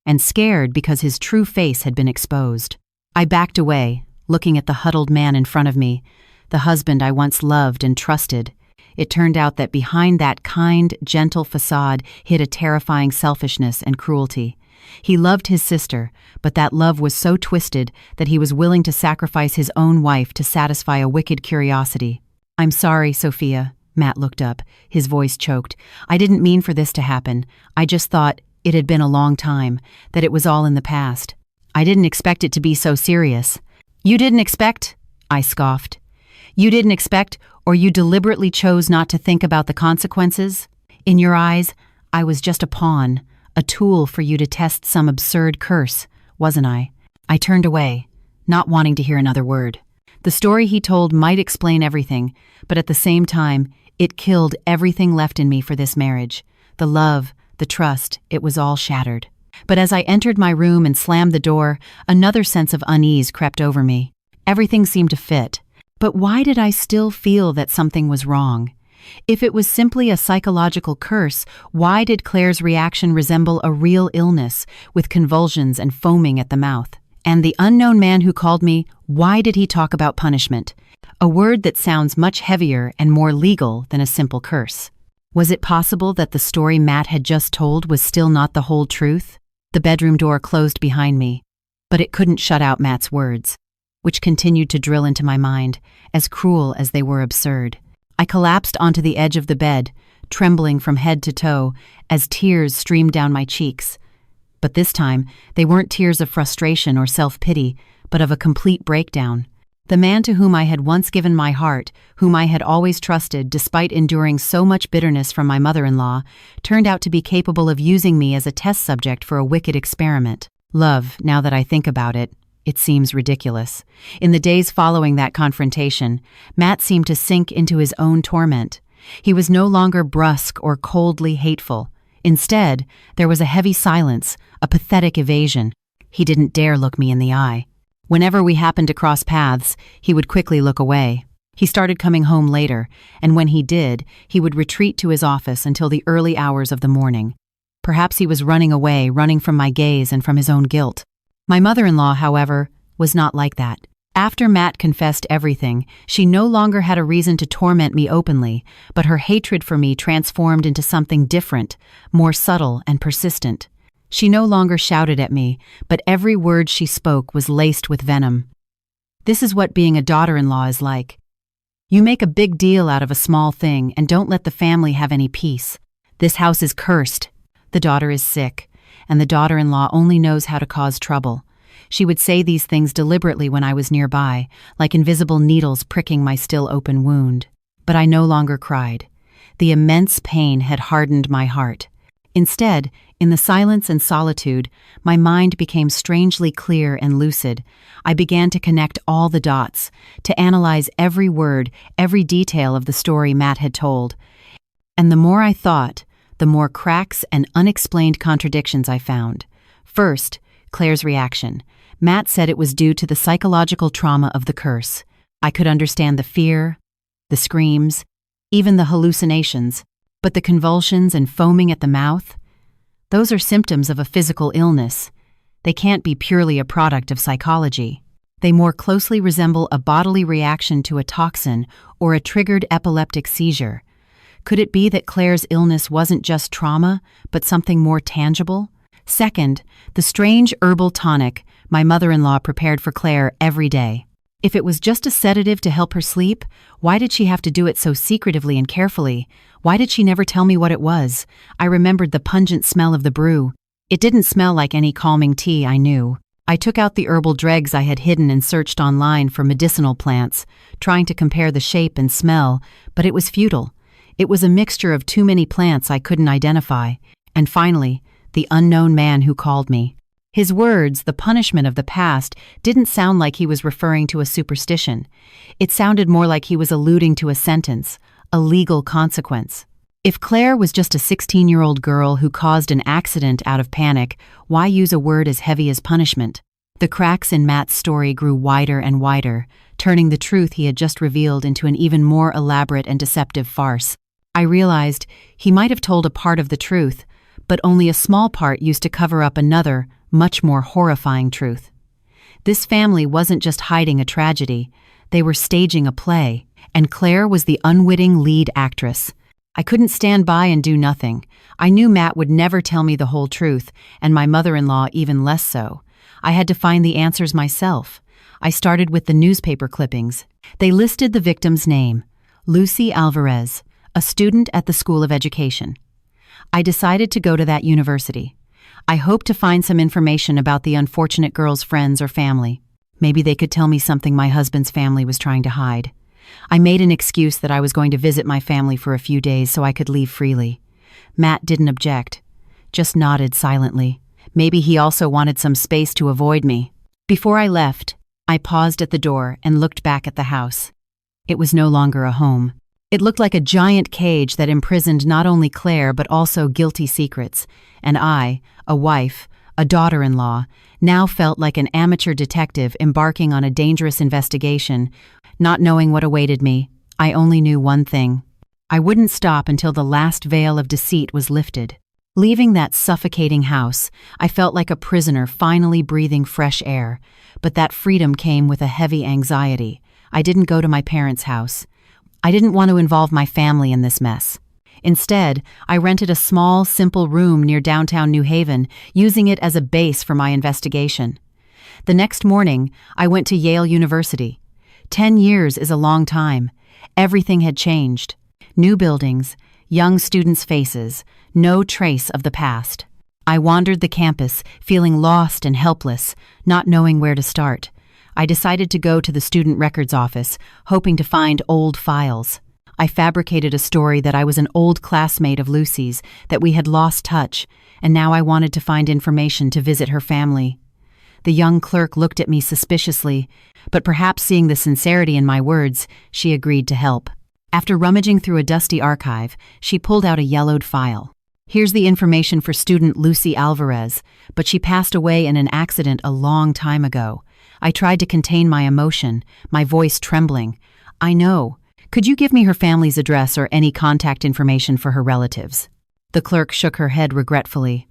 And scared because his true face had been exposed. I backed away, looking at the huddled man in front of me, the husband I once loved and trusted. It turned out that behind that kind, gentle facade hid a terrifying selfishness and cruelty. He loved his sister, but that love was so twisted that he was willing to sacrifice his own wife to satisfy a wicked curiosity. "I'm sorry, Sophia." Matt looked up, his voice choked. "I didn't mean for this to happen. I just thought it had been a long time, that it was all in the past. I didn't expect it to be so serious." "You didn't expect?" I scoffed. "You didn't expect, or you deliberately chose not to think about the consequences? In your eyes, I was just a pawn, a tool for you to test some absurd curse, wasn't I?" I turned away, not wanting to hear another word. The story he told might explain everything, but at the same time, it killed everything left in me for this marriage. The love, the trust, it was all shattered. But as I entered my room and slammed the door, another sense of unease crept over me. Everything seemed to fit. But why did I still feel that something was wrong? If it was simply a psychological curse, why did Claire's reaction resemble a real illness, with convulsions and foaming at the mouth? And the unknown man who called me, why did he talk about punishment? A word that sounds much heavier and more legal than a simple curse. Was it possible that the story Matt had just told was still not the whole truth? The bedroom door closed behind me, but it couldn't shut out Matt's words, which continued to drill into my mind, as cruel as they were absurd. I collapsed onto the edge of the bed, trembling from head to toe, as tears streamed down my cheeks. But this time, they weren't tears of frustration or self-pity, but of a complete breakdown. The man to whom I had once given my heart, whom I had always trusted despite enduring so much bitterness from my mother-in-law, turned out to be capable of using me as a test subject for a wicked experiment. Love, now that I think about it, it seems ridiculous. In the days following that confrontation, Matt seemed to sink into his own torment. He was no longer brusque or coldly hateful. Instead, there was a heavy silence, a pathetic evasion. He didn't dare look me in the eye. Whenever we happened to cross paths, he would quickly look away. He started coming home later, and when he did, he would retreat to his office until the early hours of the morning. Perhaps he was running away, running from my gaze and from his own guilt. My mother-in-law, however, was not like that. After Matt confessed everything, she no longer had a reason to torment me openly, but her hatred for me transformed into something different, more subtle and persistent. She no longer shouted at me, but every word she spoke was laced with venom. "This is what being a daughter-in-law is like. You make a big deal out of a small thing and don't let the family have any peace. This house is cursed. The daughter is sick, and the daughter-in-law only knows how to cause trouble. She would say these things deliberately when I was nearby, like invisible needles pricking my still open wound. But I no longer cried. The immense pain had hardened my heart. Instead, in the silence and solitude, my mind became strangely clear and lucid. I began to connect all the dots, to analyze every word, every detail of the story Matt had told. And the more I thought, the more cracks and unexplained contradictions I found. First, Claire's reaction. Matt said it was due to the psychological trauma of the curse. I could understand the fear, the screams, even the hallucinations, but the convulsions and foaming at the mouth? Those are symptoms of a physical illness. They can't be purely a product of psychology. They more closely resemble a bodily reaction to a toxin or a triggered epileptic seizure. Could it be that Claire's illness wasn't just trauma, but something more tangible? Second, the strange herbal tonic my mother-in-law prepared for Claire every day. If it was just a sedative to help her sleep, why did she have to do it so secretively and carefully? Why did she never tell me what it was? I remembered the pungent smell of the brew. It didn't smell like any calming tea I knew. I took out the herbal dregs I had hidden and searched online for medicinal plants, trying to compare the shape and smell, but it was futile. It was a mixture of too many plants I couldn't identify. And finally, the unknown man who called me. His words, the punishment of the past, didn't sound like he was referring to a superstition. It sounded more like he was alluding to a sentence, a legal consequence. If Claire was just a 16-year-old girl who caused an accident out of panic, why use a word as heavy as punishment? The cracks in Matt's story grew wider and wider, turning the truth he had just revealed into an even more elaborate and deceptive farce. I realized he might have told a part of the truth, but only a small part used to cover up another, much more horrifying truth. This family wasn't just hiding a tragedy, they were staging a play, and Claire was the unwitting lead actress. I couldn't stand by and do nothing. I knew Matt would never tell me the whole truth, and my mother-in-law even less so. I had to find the answers myself. I started with the newspaper clippings. They listed the victim's name, Lucy Alvarez, a student at the School of Education. I decided to go to that university. I hoped to find some information about the unfortunate girl's friends or family. Maybe they could tell me something my husband's family was trying to hide. I made an excuse that I was going to visit my family for a few days so I could leave freely. Matt didn't object, just nodded silently. Maybe he also wanted some space to avoid me. Before I left, I paused at the door and looked back at the house. It was no longer a home. It looked like a giant cage that imprisoned not only Claire but also guilty secrets, and I, a wife, a daughter-in-law, now felt like an amateur detective embarking on a dangerous investigation. Not knowing what awaited me, I only knew one thing. I wouldn't stop until the last veil of deceit was lifted. Leaving that suffocating house, I felt like a prisoner finally breathing fresh air, but that freedom came with a heavy anxiety. I didn't go to my parents' house. I didn't want to involve my family in this mess. Instead, I rented a small, simple room near downtown New Haven, using it as a base for my investigation. The next morning, I went to Yale University. 10 years is a long time. Everything had changed. New buildings, young students' faces, no trace of the past. I wandered the campus, feeling lost and helpless, not knowing where to start. I decided to go to the student records office, hoping to find old files. I fabricated a story that I was an old classmate of Lucy's, that we had lost touch, and now I wanted to find information to visit her family. The young clerk looked at me suspiciously, but perhaps seeing the sincerity in my words, she agreed to help. After rummaging through a dusty archive, she pulled out a yellowed file. Here's the information for student Lucy Alvarez, but she passed away in an accident a long time ago. I tried to contain my emotion, my voice trembling. I know. Could you give me her family's address or any contact information for her relatives? The clerk shook her head regretfully.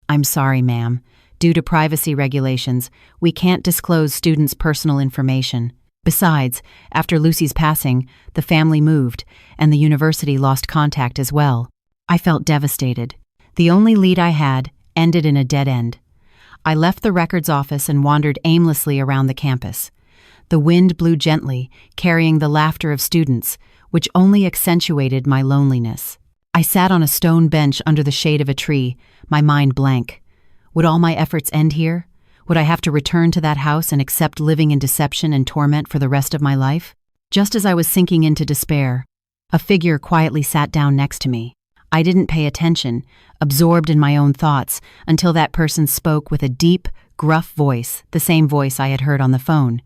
I'm sorry, ma'am. Due to privacy regulations, we can't disclose students' personal information. Besides, after Lucy's passing, the family moved, and the university lost contact as well. I felt devastated. The only lead I had ended in a dead end. I left the records office and wandered aimlessly around the campus. The wind blew gently, carrying the laughter of students, which only accentuated my loneliness. I sat on a stone bench under the shade of a tree, my mind blank. Would all my efforts end here? Would I have to return to that house and accept living in deception and torment for the rest of my life? Just as I was sinking into despair, a figure quietly sat down next to me. I didn't pay attention, absorbed in my own thoughts, until that person spoke with a deep, gruff voice, the same voice I had heard on the phone.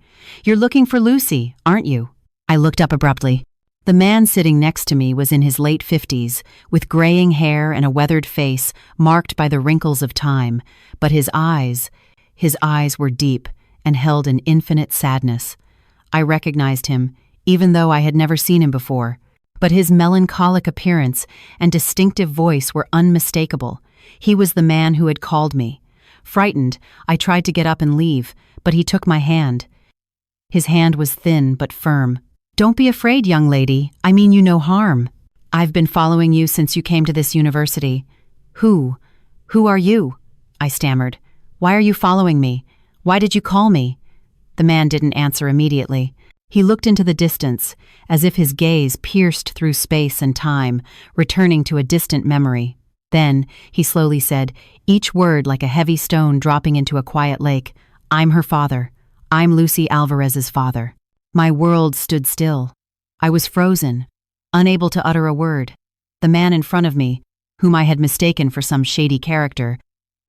"You're looking for Lucy, aren't you?" I looked up abruptly. The man sitting next to me was in his late 50s, with graying hair and a weathered face marked by the wrinkles of time, but his eyes were deep and held an infinite sadness. I recognized him, even though I had never seen him before, but his melancholic appearance and distinctive voice were unmistakable. He was the man who had called me. Frightened, I tried to get up and leave, but he took my hand. His hand was thin but firm. "Don't be afraid, young lady. I mean you no harm. I've been following you since you came to this university." Who are you?" I stammered. "Why are you following me? Why did you call me?" The man didn't answer immediately. He looked into the distance, as if his gaze pierced through space and time, returning to a distant memory. Then, he slowly said, each word like a heavy stone dropping into a quiet lake, "I'm her father. I'm Lucy Alvarez's father." My world stood still. I was frozen, unable to utter a word. The man in front of me, whom I had mistaken for some shady character,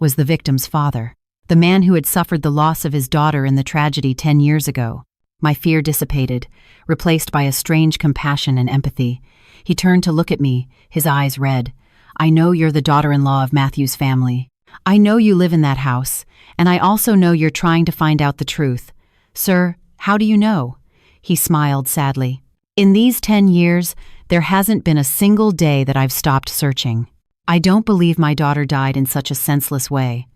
was the victim's father, the man who had suffered the loss of his daughter in the tragedy 10 years ago. My fear dissipated, replaced by a strange compassion and empathy. He turned to look at me, his eyes red. "I know you're the daughter-in-law of Matthew's family. I know you live in that house, and I also know you're trying to find out the truth. Sir, how do you know?" He smiled sadly. "In these 10 years, there hasn't been a single day that I've stopped searching. I don't believe my daughter died in such a senseless way.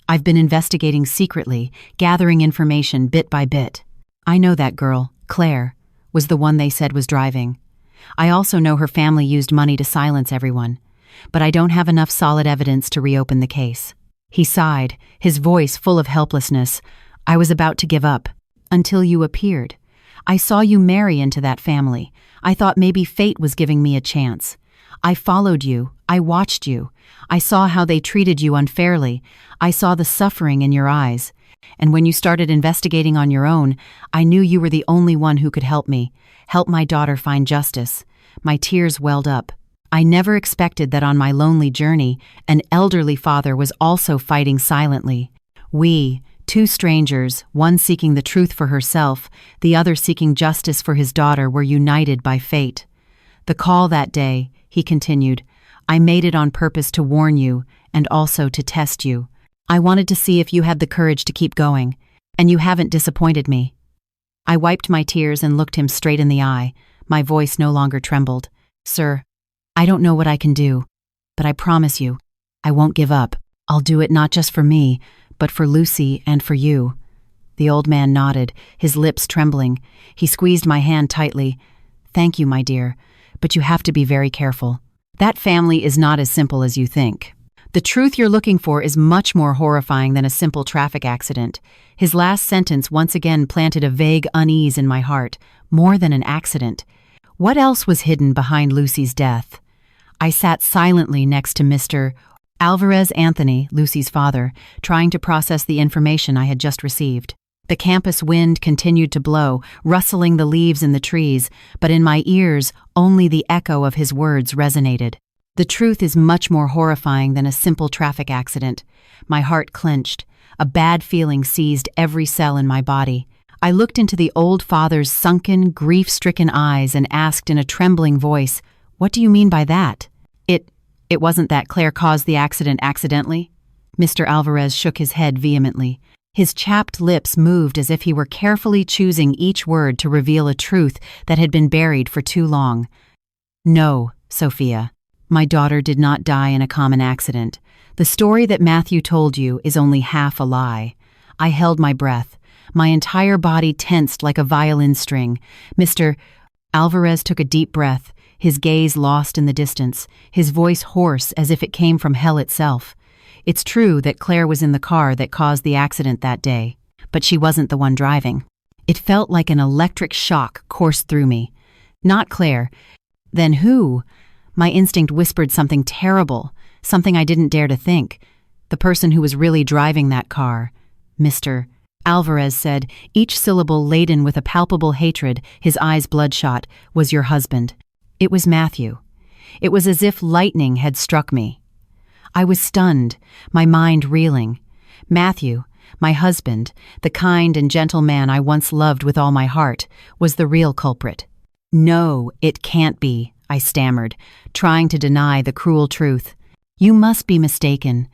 I've been investigating secretly, gathering information bit by bit. I know that girl, Claire, was the one they said was driving. I also know her family used money to silence everyone, but I don't have enough solid evidence to reopen the case." He sighed, his voice full of helplessness. "I was about to give up, until you appeared. I saw you marry into that family. I thought maybe fate was giving me a chance. I followed you. I watched you. I saw how they treated you unfairly. I saw the suffering in your eyes. And when you started investigating on your own, I knew you were the only one who could help me, help my daughter find justice." My tears welled up. I never expected that on my lonely journey, an elderly father was also fighting silently. We, two strangers, one seeking the truth for herself, the other seeking justice for his daughter, were united by fate. "The call that day," he continued, "I made it on purpose to warn you and also to test you. I wanted to see if you had the courage to keep going, and you haven't disappointed me." I wiped my tears and looked him straight in the eye. My voice no longer trembled. "Sir, I don't know what I can do, but I promise you, I won't give up. I'll do it not just for me, but for Lucy and for you." The old man nodded, his lips trembling. He squeezed my hand tightly. "Thank you, my dear, but you have to be very careful. That family is not as simple as you think. The truth you're looking for is much more horrifying than a simple traffic accident." His last sentence once again planted a vague unease in my heart. More than an accident. What else was hidden behind Lucy's death? I sat silently next to Mr. Alvarez Anthony, Lucy's father, trying to process the information I had just received. The campus wind continued to blow, rustling the leaves in the trees, but in my ears only the echo of his words resonated. The truth is much more horrifying than a simple traffic accident. My heart clenched. A bad feeling seized every cell in my body. I looked into the old father's sunken, grief-stricken eyes and asked in a trembling voice, "What do you mean by that?" It wasn't that Claire caused the accident accidentally?" Mr. Alvarez shook his head vehemently. His chapped lips moved as if he were carefully choosing each word to reveal a truth that had been buried for too long. "No, Sophia. My daughter did not die in a common accident. The story that Matthew told you is only half a lie." I held my breath. My entire body tensed like a violin string. Mr. Alvarez took a deep breath, his gaze lost in the distance, his voice hoarse as if it came from hell itself. "It's true that Claire was in the car that caused the accident that day, but she wasn't the one driving. It felt like an electric shock coursed through me. Not Claire. Then who? My instinct whispered something terrible, something I didn't dare to think. The person who was really driving that car. Mr. Alvarez said, each syllable laden with a palpable hatred, his eyes bloodshot, was your husband. It was Matthew. It was as if lightning had struck me. I was stunned, my mind reeling. Matthew, my husband, the kind and gentle man I once loved with all my heart, was the real culprit. No, it can't be, I stammered, trying to deny the cruel truth. You must be mistaken.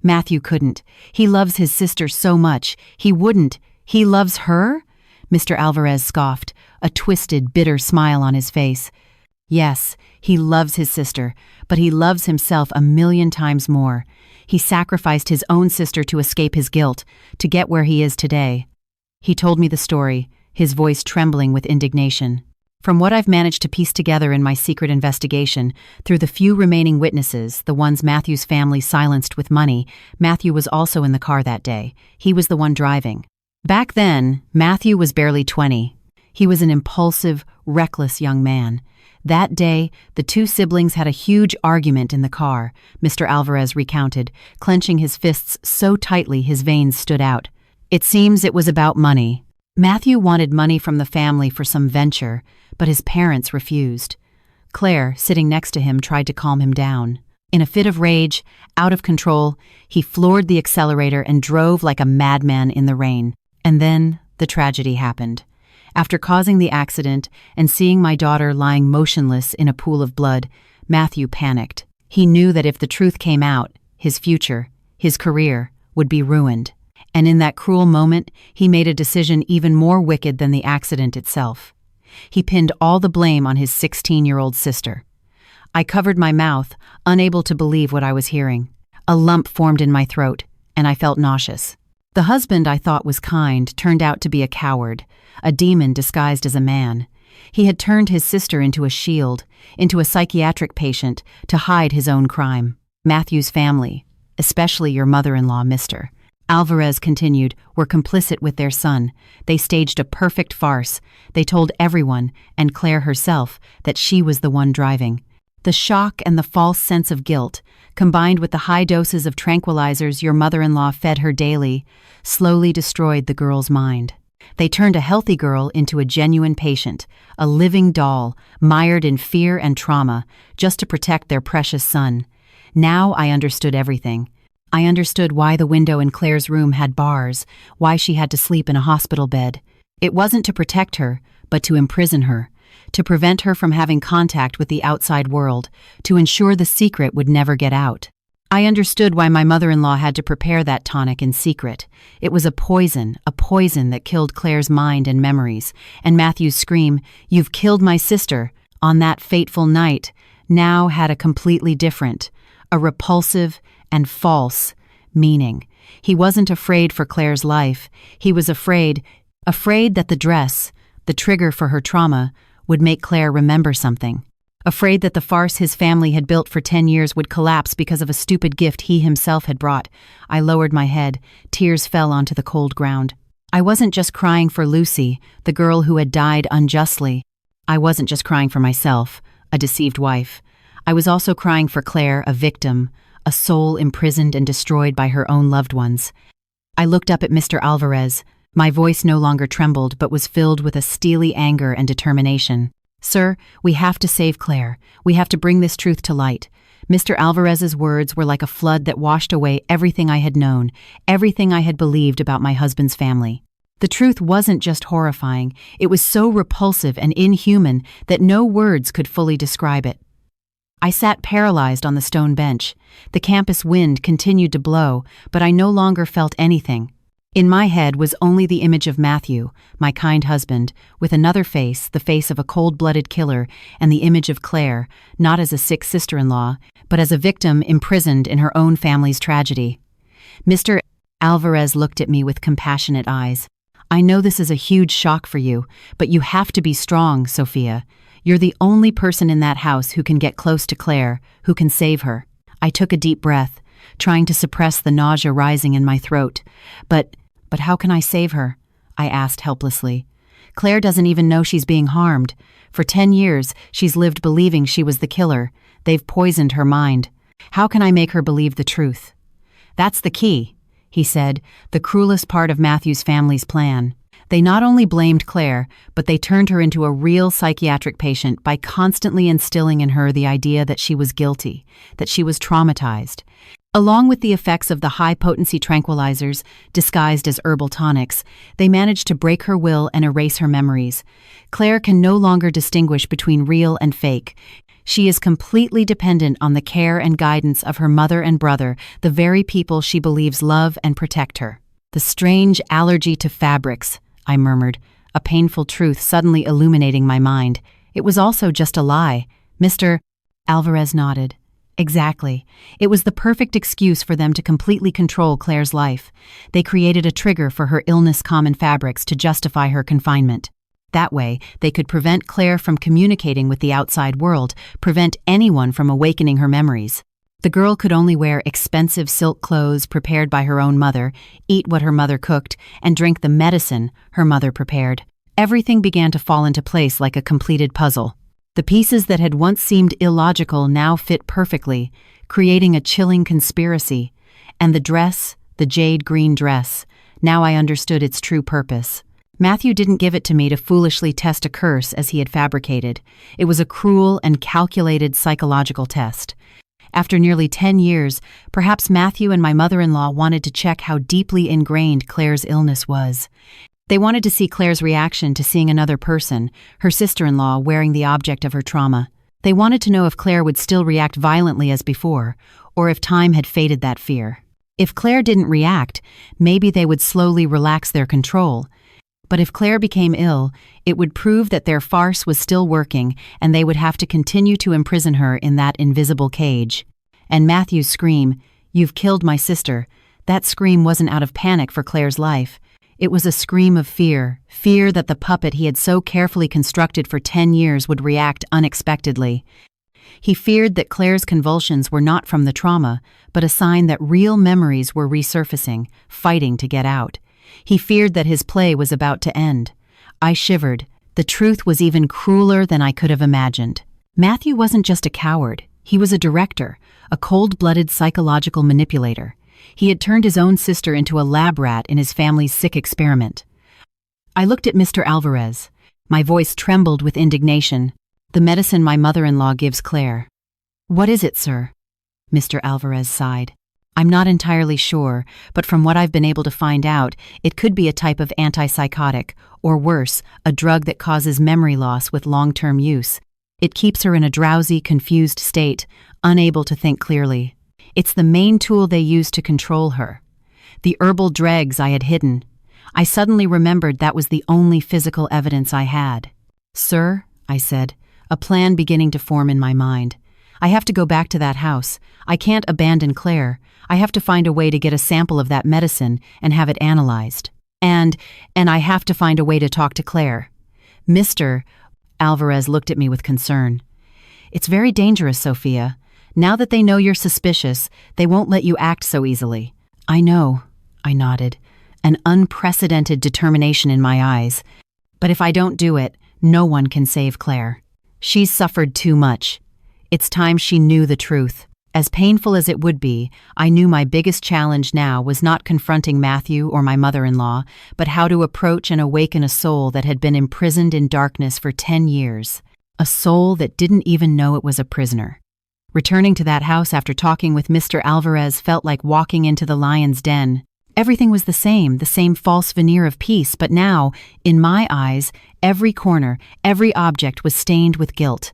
Matthew couldn't. He loves his sister so much. He wouldn't. He loves her? Mr. Alvarez scoffed, a twisted, bitter smile on his face. Yes, he loves his sister, but he loves himself 1,000,000 times more. He sacrificed his own sister to escape his guilt, to get where he is today. He told me the story, his voice trembling with indignation. From what I've managed to piece together in my secret investigation, through the few remaining witnesses, the ones Matthew's family silenced with money, Matthew was also in the car that day. He was the one driving. Back then, Matthew was barely 20. He was an impulsive, reckless young man. That day, the two siblings had a huge argument in the car, Mr. Alvarez recounted, clenching his fists so tightly his veins stood out. It seems it was about money. Matthew wanted money from the family for some venture, but his parents refused. Claire, sitting next to him, tried to calm him down. In a fit of rage, out of control, he floored the accelerator and drove like a madman in the rain. And then the tragedy happened. After causing the accident and seeing my daughter lying motionless in a pool of blood, Matthew panicked. He knew that if the truth came out, his future, his career, would be ruined. And in that cruel moment, he made a decision even more wicked than the accident itself. He pinned all the blame on his 16-year-old sister. I covered my mouth, unable to believe what I was hearing. A lump formed in my throat, and I felt nauseous. The husband I thought was kind turned out to be a coward, a demon disguised as a man. He had turned his sister into a shield, into a psychiatric patient, to hide his own crime. Matthew's family, especially your mother-in-law, Mr. Alvarez continued, were complicit with their son. They staged a perfect farce. They told everyone, and Claire herself, that she was the one driving. The shock and the false sense of guilt, combined with the high doses of tranquilizers your mother-in-law fed her daily, slowly destroyed the girl's mind. They turned a healthy girl into a genuine patient, a living doll, mired in fear and trauma, just to protect their precious son. Now I understood everything. I understood why the window in Claire's room had bars, why she had to sleep in a hospital bed. It wasn't to protect her, but to imprison her, to prevent her from having contact with the outside world, to ensure the secret would never get out. I understood why my mother-in-law had to prepare that tonic in secret. It was a poison that killed Claire's mind and memories, and Matthew's scream, "You've killed my sister," on that fateful night, now had a completely different, a repulsive and false meaning. He wasn't afraid for Claire's life. He was afraid that the dress, the trigger for her trauma, would make Claire remember something. Afraid that the farce his family had built for 10 years would collapse because of a stupid gift he himself had brought. I lowered my head. Tears fell onto the cold ground. I wasn't just crying for Lucy, the girl who had died unjustly. I wasn't just crying for myself, a deceived wife. I was also crying for Claire, a victim, a soul imprisoned and destroyed by her own loved ones. I looked up at Mr. Alvarez. My voice no longer trembled, but was filled with a steely anger and determination. "Sir, we have to save Claire. We have to bring this truth to light." Mr. Alvarez's words were like a flood that washed away everything I had known, everything I had believed about my husband's family. The truth wasn't just horrifying, it was so repulsive and inhuman that no words could fully describe it. I sat paralyzed on the stone bench. The campus wind continued to blow, but I no longer felt anything. In my head was only the image of Matthew, my kind husband, with another face, the face of a cold-blooded killer, and the image of Claire, not as a sick sister-in-law, but as a victim imprisoned in her own family's tragedy. Mr. Alvarez looked at me with compassionate eyes. "I know this is a huge shock for you, but you have to be strong, Sophia. You're the only person in that house who can get close to Claire, who can save her." I took a deep breath, trying to suppress the nausea rising in my throat. But how can I save her?" I asked helplessly. Claire doesn't even know she's being harmed. For 10 years, she's lived believing she was the killer. They've poisoned her mind. How can I make her believe the truth? That's the key, he said, the cruelest part of Matthew's family's plan. They not only blamed Claire, but they turned her into a real psychiatric patient by constantly instilling in her the idea that she was guilty, that she was traumatized. Along with the effects of the high-potency tranquilizers, disguised as herbal tonics, they managed to break her will and erase her memories. Claire can no longer distinguish between real and fake. She is completely dependent on the care and guidance of her mother and brother, the very people she believes love and protect her. The strange allergy to fabrics, I murmured, a painful truth suddenly illuminating my mind. It was also just a lie. Mr. Alvarez nodded. Exactly. It was the perfect excuse for them to completely control Claire's life. They created a trigger for her illness-common fabrics to justify her confinement. That way, they could prevent Claire from communicating with the outside world, prevent anyone from awakening her memories. The girl could only wear expensive silk clothes prepared by her own mother, eat what her mother cooked, and drink the medicine her mother prepared. Everything began to fall into place like a completed puzzle. The pieces that had once seemed illogical now fit perfectly, creating a chilling conspiracy. And the dress, the jade green dress, now I understood its true purpose. Matthew didn't give it to me to foolishly test a curse as he had fabricated. It was a cruel and calculated psychological test. After nearly 10 years, perhaps Matthew and my mother-in-law wanted to check how deeply ingrained Claire's illness was. They wanted to see Claire's reaction to seeing another person, her sister-in-law, wearing the object of her trauma. They wanted to know if Claire would still react violently as before, or if time had faded that fear. If Claire didn't react, maybe they would slowly relax their control. But if Claire became ill, it would prove that their farce was still working and they would have to continue to imprison her in that invisible cage. And Matthew's scream, "You've killed my sister," that scream wasn't out of panic for Claire's life. It was a scream of fear, fear that the puppet he had so carefully constructed for 10 years would react unexpectedly. He feared that Claire's convulsions were not from the trauma, but a sign that real memories were resurfacing, fighting to get out. He feared that his play was about to end. I shivered. The truth was even crueler than I could have imagined. Matthew wasn't just a coward. He was a director, a cold-blooded psychological manipulator. He had turned his own sister into a lab rat in his family's sick experiment. I looked at Mr. Alvarez. My voice trembled with indignation. "The medicine my mother-in-law gives Claire." "What is it, sir?" Mr. Alvarez sighed. "I'm not entirely sure, but from what I've been able to find out, it could be a type of antipsychotic, or worse, a drug that causes memory loss with long-term use. It keeps her in a drowsy, confused state, unable to think clearly. It's the main tool they use to control her. The herbal dregs I had hidden. I suddenly remembered that was the only physical evidence I had. "Sir," I said, a plan beginning to form in my mind. "I have to go back to that house. I can't abandon Claire. I have to find a way to get a sample of that medicine and have it analyzed. And I have to find a way to talk to Claire." Mr. Alvarez looked at me with concern. "It's very dangerous, Sophia. Now that they know you're suspicious, they won't let you act so easily." "I know," I nodded, an unprecedented determination in my eyes. "But if I don't do it, no one can save Claire. She's suffered too much. It's time she knew the truth." As painful as it would be, I knew my biggest challenge now was not confronting Matthew or my mother-in-law, but how to approach and awaken a soul that had been imprisoned in darkness for 10 years. A soul that didn't even know it was a prisoner. Returning to that house after talking with Mr. Alvarez felt like walking into the lion's den. Everything was the same false veneer of peace, but now, in my eyes, every corner, every object was stained with guilt.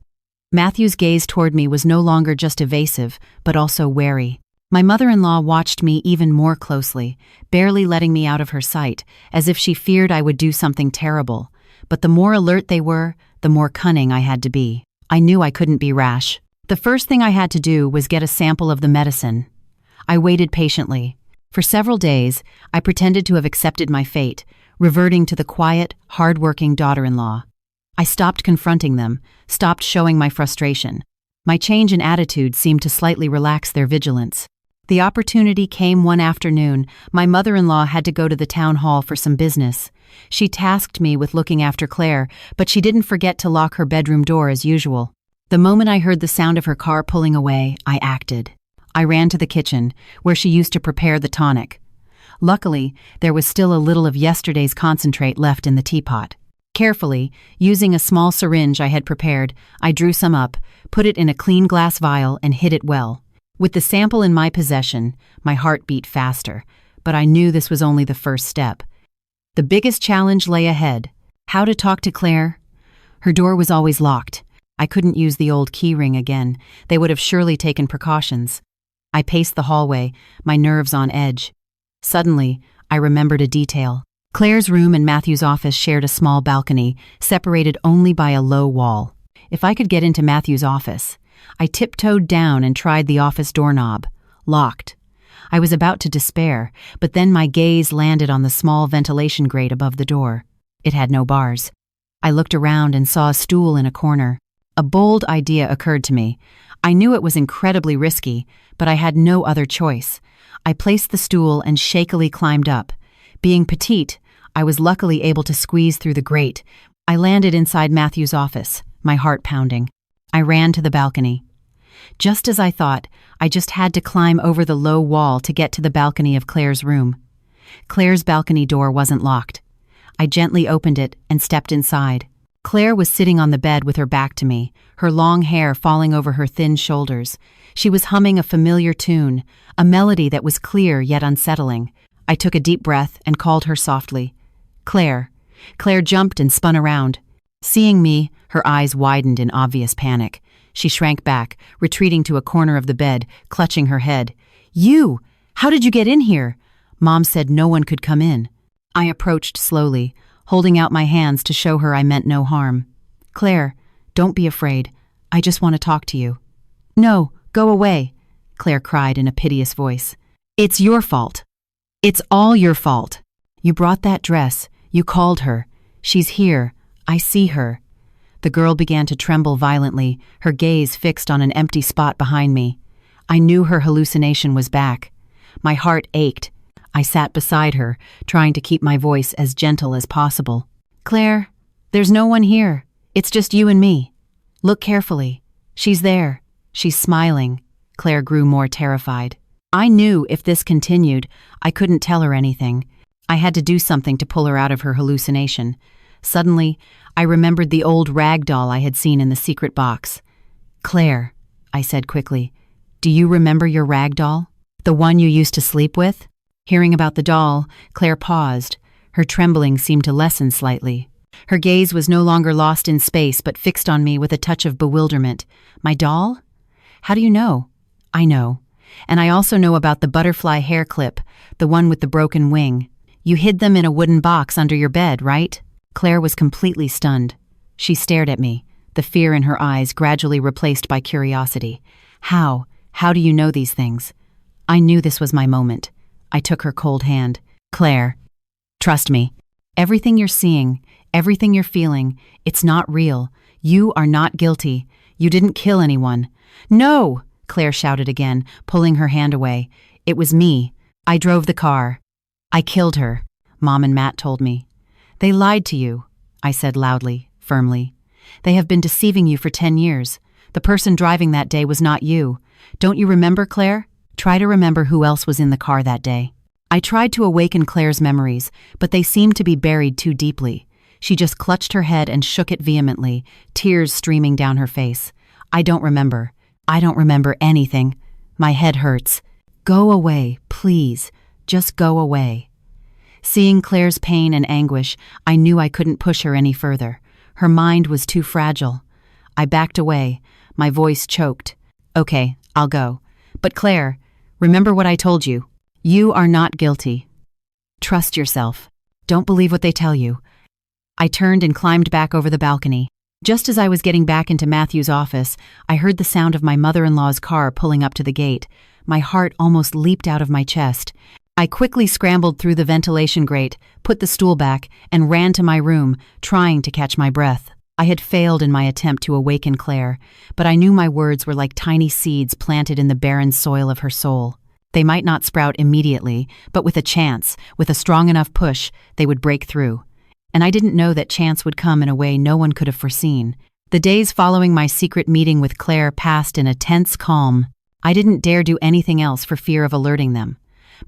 Matthew's gaze toward me was no longer just evasive, but also wary. My mother-in-law watched me even more closely, barely letting me out of her sight, as if she feared I would do something terrible. But the more alert they were, the more cunning I had to be. I knew I couldn't be rash. The first thing I had to do was get a sample of the medicine. I waited patiently. For several days, I pretended to have accepted my fate, reverting to the quiet, hard-working daughter-in-law. I stopped confronting them, stopped showing my frustration. My change in attitude seemed to slightly relax their vigilance. The opportunity came one afternoon. My mother-in-law had to go to the town hall for some business. She tasked me with looking after Claire, but she didn't forget to lock her bedroom door as usual. The moment I heard the sound of her car pulling away, I acted. I ran to the kitchen, where she used to prepare the tonic. Luckily, there was still a little of yesterday's concentrate left in the teapot. Carefully, using a small syringe I had prepared, I drew some up, put it in a clean glass vial, and hid it well. With the sample in my possession, my heart beat faster, but I knew this was only the first step. The biggest challenge lay ahead. How to talk to Claire? Her door was always locked. I couldn't use the old key ring again. They would have surely taken precautions. I paced the hallway, my nerves on edge. Suddenly, I remembered a detail. Claire's room and Matthew's office shared a small balcony, separated only by a low wall. If I could get into Matthew's office, I tiptoed down and tried the office doorknob. Locked. I was about to despair, but then my gaze landed on the small ventilation grate above the door. It had no bars. I looked around and saw a stool in a corner. A bold idea occurred to me. I knew it was incredibly risky, but I had no other choice. I placed the stool and shakily climbed up. Being petite, I was luckily able to squeeze through the grate. I landed inside Matthew's office, my heart pounding. I ran to the balcony. Just as I thought, I just had to climb over the low wall to get to the balcony of Claire's room. Claire's balcony door wasn't locked. I gently opened it and stepped inside. Claire was sitting on the bed with her back to me, her long hair falling over her thin shoulders. She was humming a familiar tune, a melody that was clear yet unsettling. I took a deep breath and called her softly. Claire. Claire jumped and spun around. Seeing me, her eyes widened in obvious panic. She shrank back, retreating to a corner of the bed, clutching her head. You! How did you get in here? Mom said no one could come in. I approached slowly, holding out my hands to show her I meant no harm. Claire, don't be afraid. I just want to talk to you. No, go away, Claire cried in a piteous voice. It's your fault. It's all your fault. You brought that dress. You called her. She's here. I see her. The girl began to tremble violently, her gaze fixed on an empty spot behind me. I knew her hallucination was back. My heart ached. I sat beside her, trying to keep my voice as gentle as possible. Claire, there's no one here. It's just you and me. Look carefully. She's there. She's smiling. Claire grew more terrified. I knew if this continued, I couldn't tell her anything. I had to do something to pull her out of her hallucination. Suddenly, I remembered the old rag doll I had seen in the secret box. Claire, I said quickly, do you remember your rag doll? The one you used to sleep with? Hearing about the doll, Claire paused. Her trembling seemed to lessen slightly. Her gaze was no longer lost in space but fixed on me with a touch of bewilderment. My doll? How do you know? I know. And I also know about the butterfly hair clip, the one with the broken wing. You hid them in a wooden box under your bed, right? Claire was completely stunned. She stared at me, the fear in her eyes gradually replaced by curiosity. How? How do you know these things? I knew this was my moment. I took her cold hand. Claire, trust me. Everything you're seeing, everything you're feeling, it's not real. You are not guilty. You didn't kill anyone. No! Claire shouted again, pulling her hand away. It was me. I drove the car. I killed her, Mom and Matt told me. They lied to you, I said loudly, firmly. They have been deceiving you for 10 years. The person driving that day was not you. Don't you remember, Claire? Try to remember who else was in the car that day. I tried to awaken Claire's memories, but they seemed to be buried too deeply. She just clutched her head and shook it vehemently, tears streaming down her face. I don't remember. I don't remember anything. My head hurts. Go away, please. Just go away. Seeing Claire's pain and anguish, I knew I couldn't push her any further. Her mind was too fragile. I backed away, my voice choked. Okay, I'll go. But Claire, remember what I told you. You are not guilty. Trust yourself. Don't believe what they tell you. I turned and climbed back over the balcony. Just as I was getting back into Matthew's office, I heard the sound of my mother-in-law's car pulling up to the gate. My heart almost leaped out of my chest. I quickly scrambled through the ventilation grate, put the stool back, and ran to my room, trying to catch my breath. I had failed in my attempt to awaken Claire, but I knew my words were like tiny seeds planted in the barren soil of her soul. They might not sprout immediately, but with a chance, with a strong enough push, they would break through. And I didn't know that chance would come in a way no one could have foreseen. The days following my secret meeting with Claire passed in a tense calm. I didn't dare do anything else for fear of alerting them.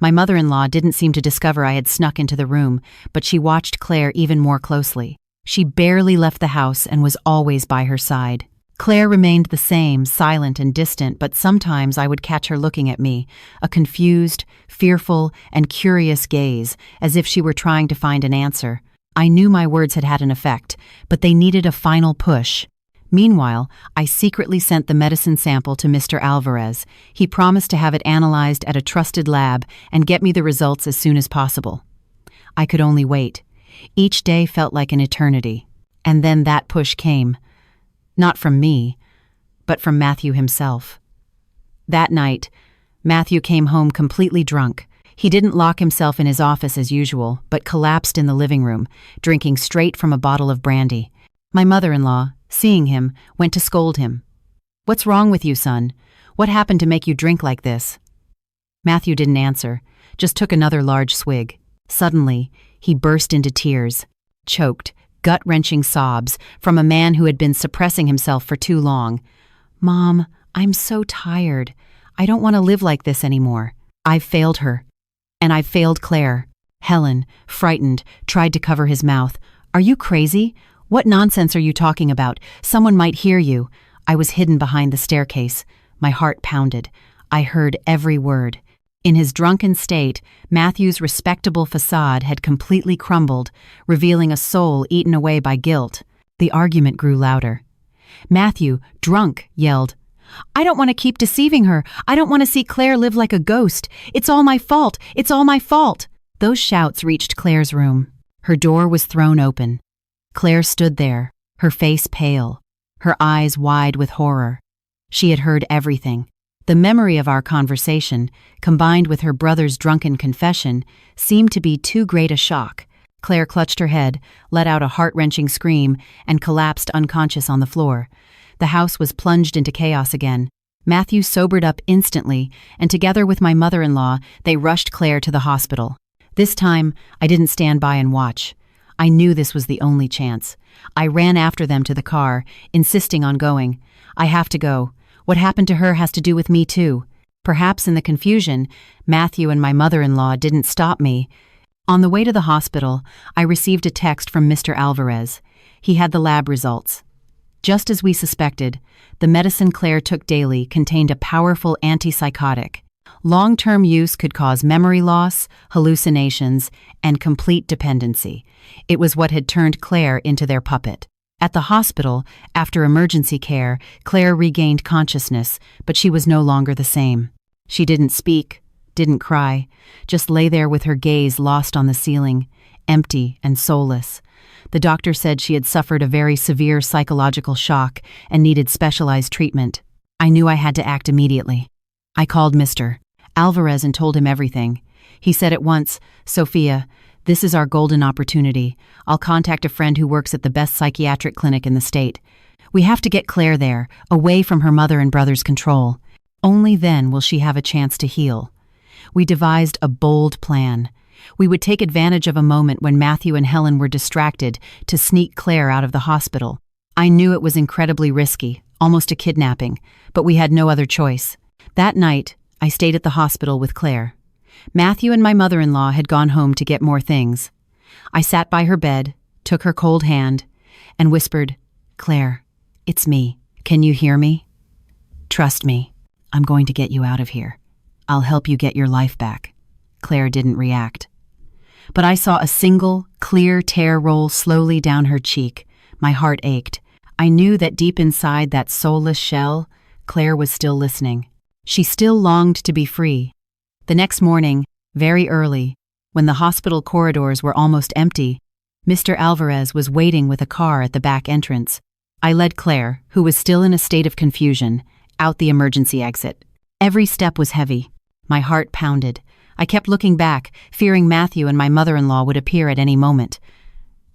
My mother-in-law didn't seem to discover I had snuck into the room, but she watched Claire even more closely. She barely left the house and was always by her side. Claire remained the same, silent and distant, but sometimes I would catch her looking at me, a confused, fearful, and curious gaze, as if she were trying to find an answer. I knew my words had had an effect, but they needed a final push. Meanwhile, I secretly sent the medicine sample to Mr. Alvarez. He promised to have it analyzed at a trusted lab and get me the results as soon as possible. I could only wait. Each day felt like an eternity. And then that push came. Not from me, but from Matthew himself. That night, Matthew came home completely drunk. He didn't lock himself in his office as usual, but collapsed in the living room, drinking straight from a bottle of brandy. My mother-in-law, seeing him, went to scold him. "What's wrong with you, son? What happened to make you drink like this?" Matthew didn't answer, just took another large swig. Suddenly, he burst into tears, choked, gut-wrenching sobs from a man who had been suppressing himself for too long. "Mom, I'm so tired. I don't want to live like this anymore. I've failed her. And I've failed Claire." Helen, frightened, tried to cover his mouth. "Are you crazy? What nonsense are you talking about? Someone might hear you." I was hidden behind the staircase. My heart pounded. I heard every word. In his drunken state, Matthew's respectable facade had completely crumbled, revealing a soul eaten away by guilt. The argument grew louder. Matthew, drunk, yelled, "I don't want to keep deceiving her. I don't want to see Claire live like a ghost. It's all my fault. It's all my fault." Those shouts reached Claire's room. Her door was thrown open. Claire stood there, her face pale, her eyes wide with horror. She had heard everything. The memory of our conversation, combined with her brother's drunken confession, seemed to be too great a shock. Claire clutched her head, let out a heart-wrenching scream, and collapsed unconscious on the floor. The house was plunged into chaos again. Matthew sobered up instantly, and together with my mother-in-law, they rushed Claire to the hospital. This time, I didn't stand by and watch. I knew this was the only chance. I ran after them to the car, insisting on going. "I have to go. What happened to her has to do with me too." Perhaps in the confusion, Matthew and my mother-in-law didn't stop me. On the way to the hospital, I received a text from Mr. Alvarez. He had the lab results. Just as we suspected, the medicine Claire took daily contained a powerful antipsychotic. Long-term use could cause memory loss, hallucinations, and complete dependency. It was what had turned Claire into their puppet. At the hospital, after emergency care, Claire regained consciousness, but she was no longer the same. She didn't speak, didn't cry, just lay there with her gaze lost on the ceiling, empty and soulless. The doctor said she had suffered a very severe psychological shock and needed specialized treatment. I knew I had to act immediately. I called Mr. Alvarez and told him everything. He said at once, "Sophia, this is our golden opportunity. I'll contact a friend who works at the best psychiatric clinic in the state. We have to get Claire there, away from her mother and brother's control. Only then will she have a chance to heal." We devised a bold plan. We would take advantage of a moment when Matthew and Helen were distracted to sneak Claire out of the hospital. I knew it was incredibly risky, almost a kidnapping, but we had no other choice. That night, I stayed at the hospital with Claire. Matthew and my mother-in-law had gone home to get more things. I sat by her bed, took her cold hand, and whispered, "Claire, it's me. Can you hear me? Trust me. I'm going to get you out of here. I'll help you get your life back." Claire didn't react. But I saw a single, clear tear roll slowly down her cheek. My heart ached. I knew that deep inside that soulless shell, Claire was still listening. She still longed to be free. The next morning, very early, when the hospital corridors were almost empty, Mr. Alvarez was waiting with a car at the back entrance. I led Claire, who was still in a state of confusion, out the emergency exit. Every step was heavy. My heart pounded. I kept looking back, fearing Matthew and my mother-in-law would appear at any moment.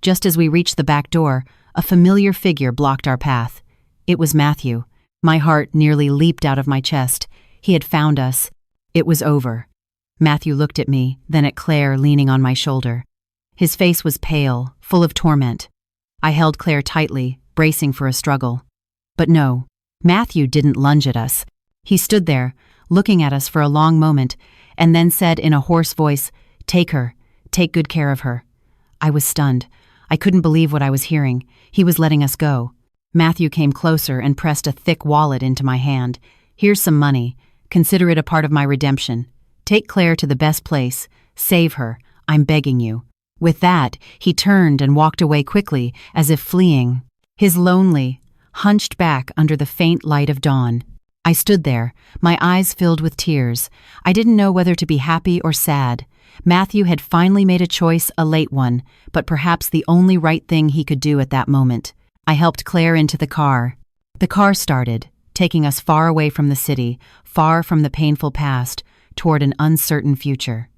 Just as we reached the back door, a familiar figure blocked our path. It was Matthew. My heart nearly leaped out of my chest. He had found us. It was over. Matthew looked at me, then at Claire leaning on my shoulder. His face was pale, full of torment. I held Claire tightly, bracing for a struggle. But no, Matthew didn't lunge at us. He stood there, looking at us for a long moment, and then said in a hoarse voice, "Take her. Take good care of her." I was stunned. I couldn't believe what I was hearing. He was letting us go. Matthew came closer and pressed a thick wallet into my hand. "Here's some money. Consider it a part of my redemption. Take Claire to the best place. Save her. I'm begging you." With that, he turned and walked away quickly, as if fleeing. His lonely, hunched back under the faint light of dawn. I stood there, my eyes filled with tears. I didn't know whether to be happy or sad. Matthew had finally made a choice, a late one, but perhaps the only right thing he could do at that moment. I helped Claire into the car. The car started, taking us far away from the city, far from the painful past, toward an uncertain future.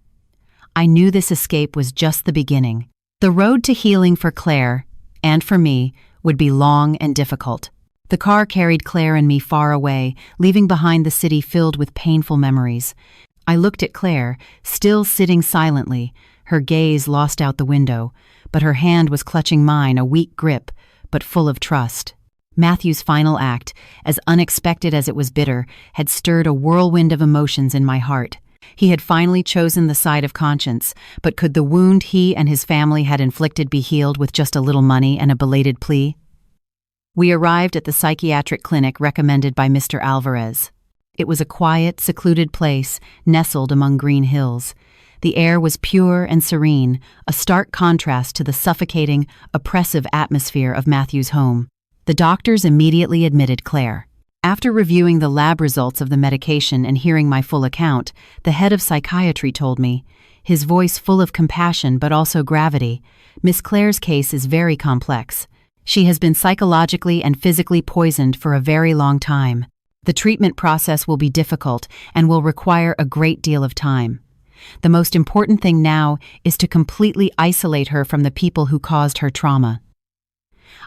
I knew this escape was just the beginning. The road to healing for Claire, and for me, would be long and difficult. The car carried Claire and me far away, leaving behind the city filled with painful memories. I looked at Claire, still sitting silently, her gaze lost out the window, but her hand was clutching mine, a weak grip, but full of trust. Matthew's final act, as unexpected as it was bitter, had stirred a whirlwind of emotions in my heart. He had finally chosen the side of conscience, but could the wound he and his family had inflicted be healed with just a little money and a belated plea? We arrived at the psychiatric clinic recommended by Mr. Alvarez. It was a quiet, secluded place, nestled among green hills. The air was pure and serene, a stark contrast to the suffocating, oppressive atmosphere of Matthew's home. The doctors immediately admitted Claire. After reviewing the lab results of the medication and hearing my full account, the head of psychiatry told me, his voice full of compassion but also gravity, "Miss Claire's case is very complex. She has been psychologically and physically poisoned for a very long time. The treatment process will be difficult and will require a great deal of time. The most important thing now is to completely isolate her from the people who caused her trauma."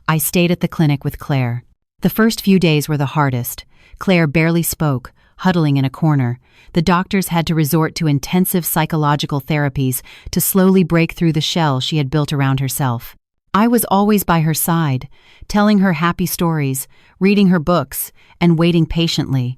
I stayed at the clinic with Claire. The first few days were the hardest. Claire barely spoke, huddling in a corner. The doctors had to resort to intensive psychological therapies to slowly break through the shell she had built around herself. I was always by her side, telling her happy stories, reading her books, and waiting patiently.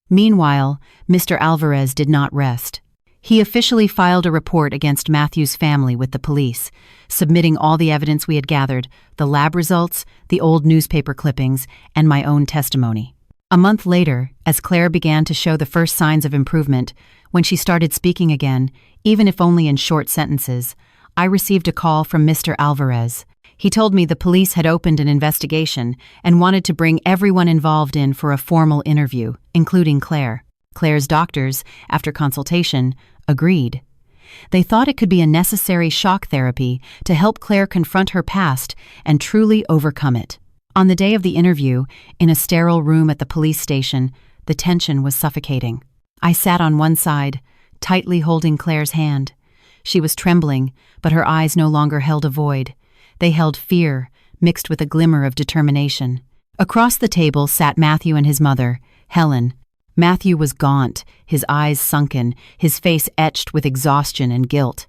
Meanwhile, Mr. Alvarez did not rest. He officially filed a report against Matthew's family with the police, submitting all the evidence we had gathered, the lab results, the old newspaper clippings, and my own testimony. A month later, as Claire began to show the first signs of improvement, when she started speaking again, even if only in short sentences, I received a call from Mr. Alvarez. He told me the police had opened an investigation and wanted to bring everyone involved in for a formal interview, including Claire. Claire's doctors, after consultation, agreed. They thought it could be a necessary shock therapy to help Claire confront her past and truly overcome it. On the day of the interview, in a sterile room at the police station, the tension was suffocating. I sat on one side, tightly holding Claire's hand. She was trembling, but her eyes no longer held a void. They held fear, mixed with a glimmer of determination. Across the table sat Matthew and his mother, Helen. Matthew was gaunt, his eyes sunken, his face etched with exhaustion and guilt.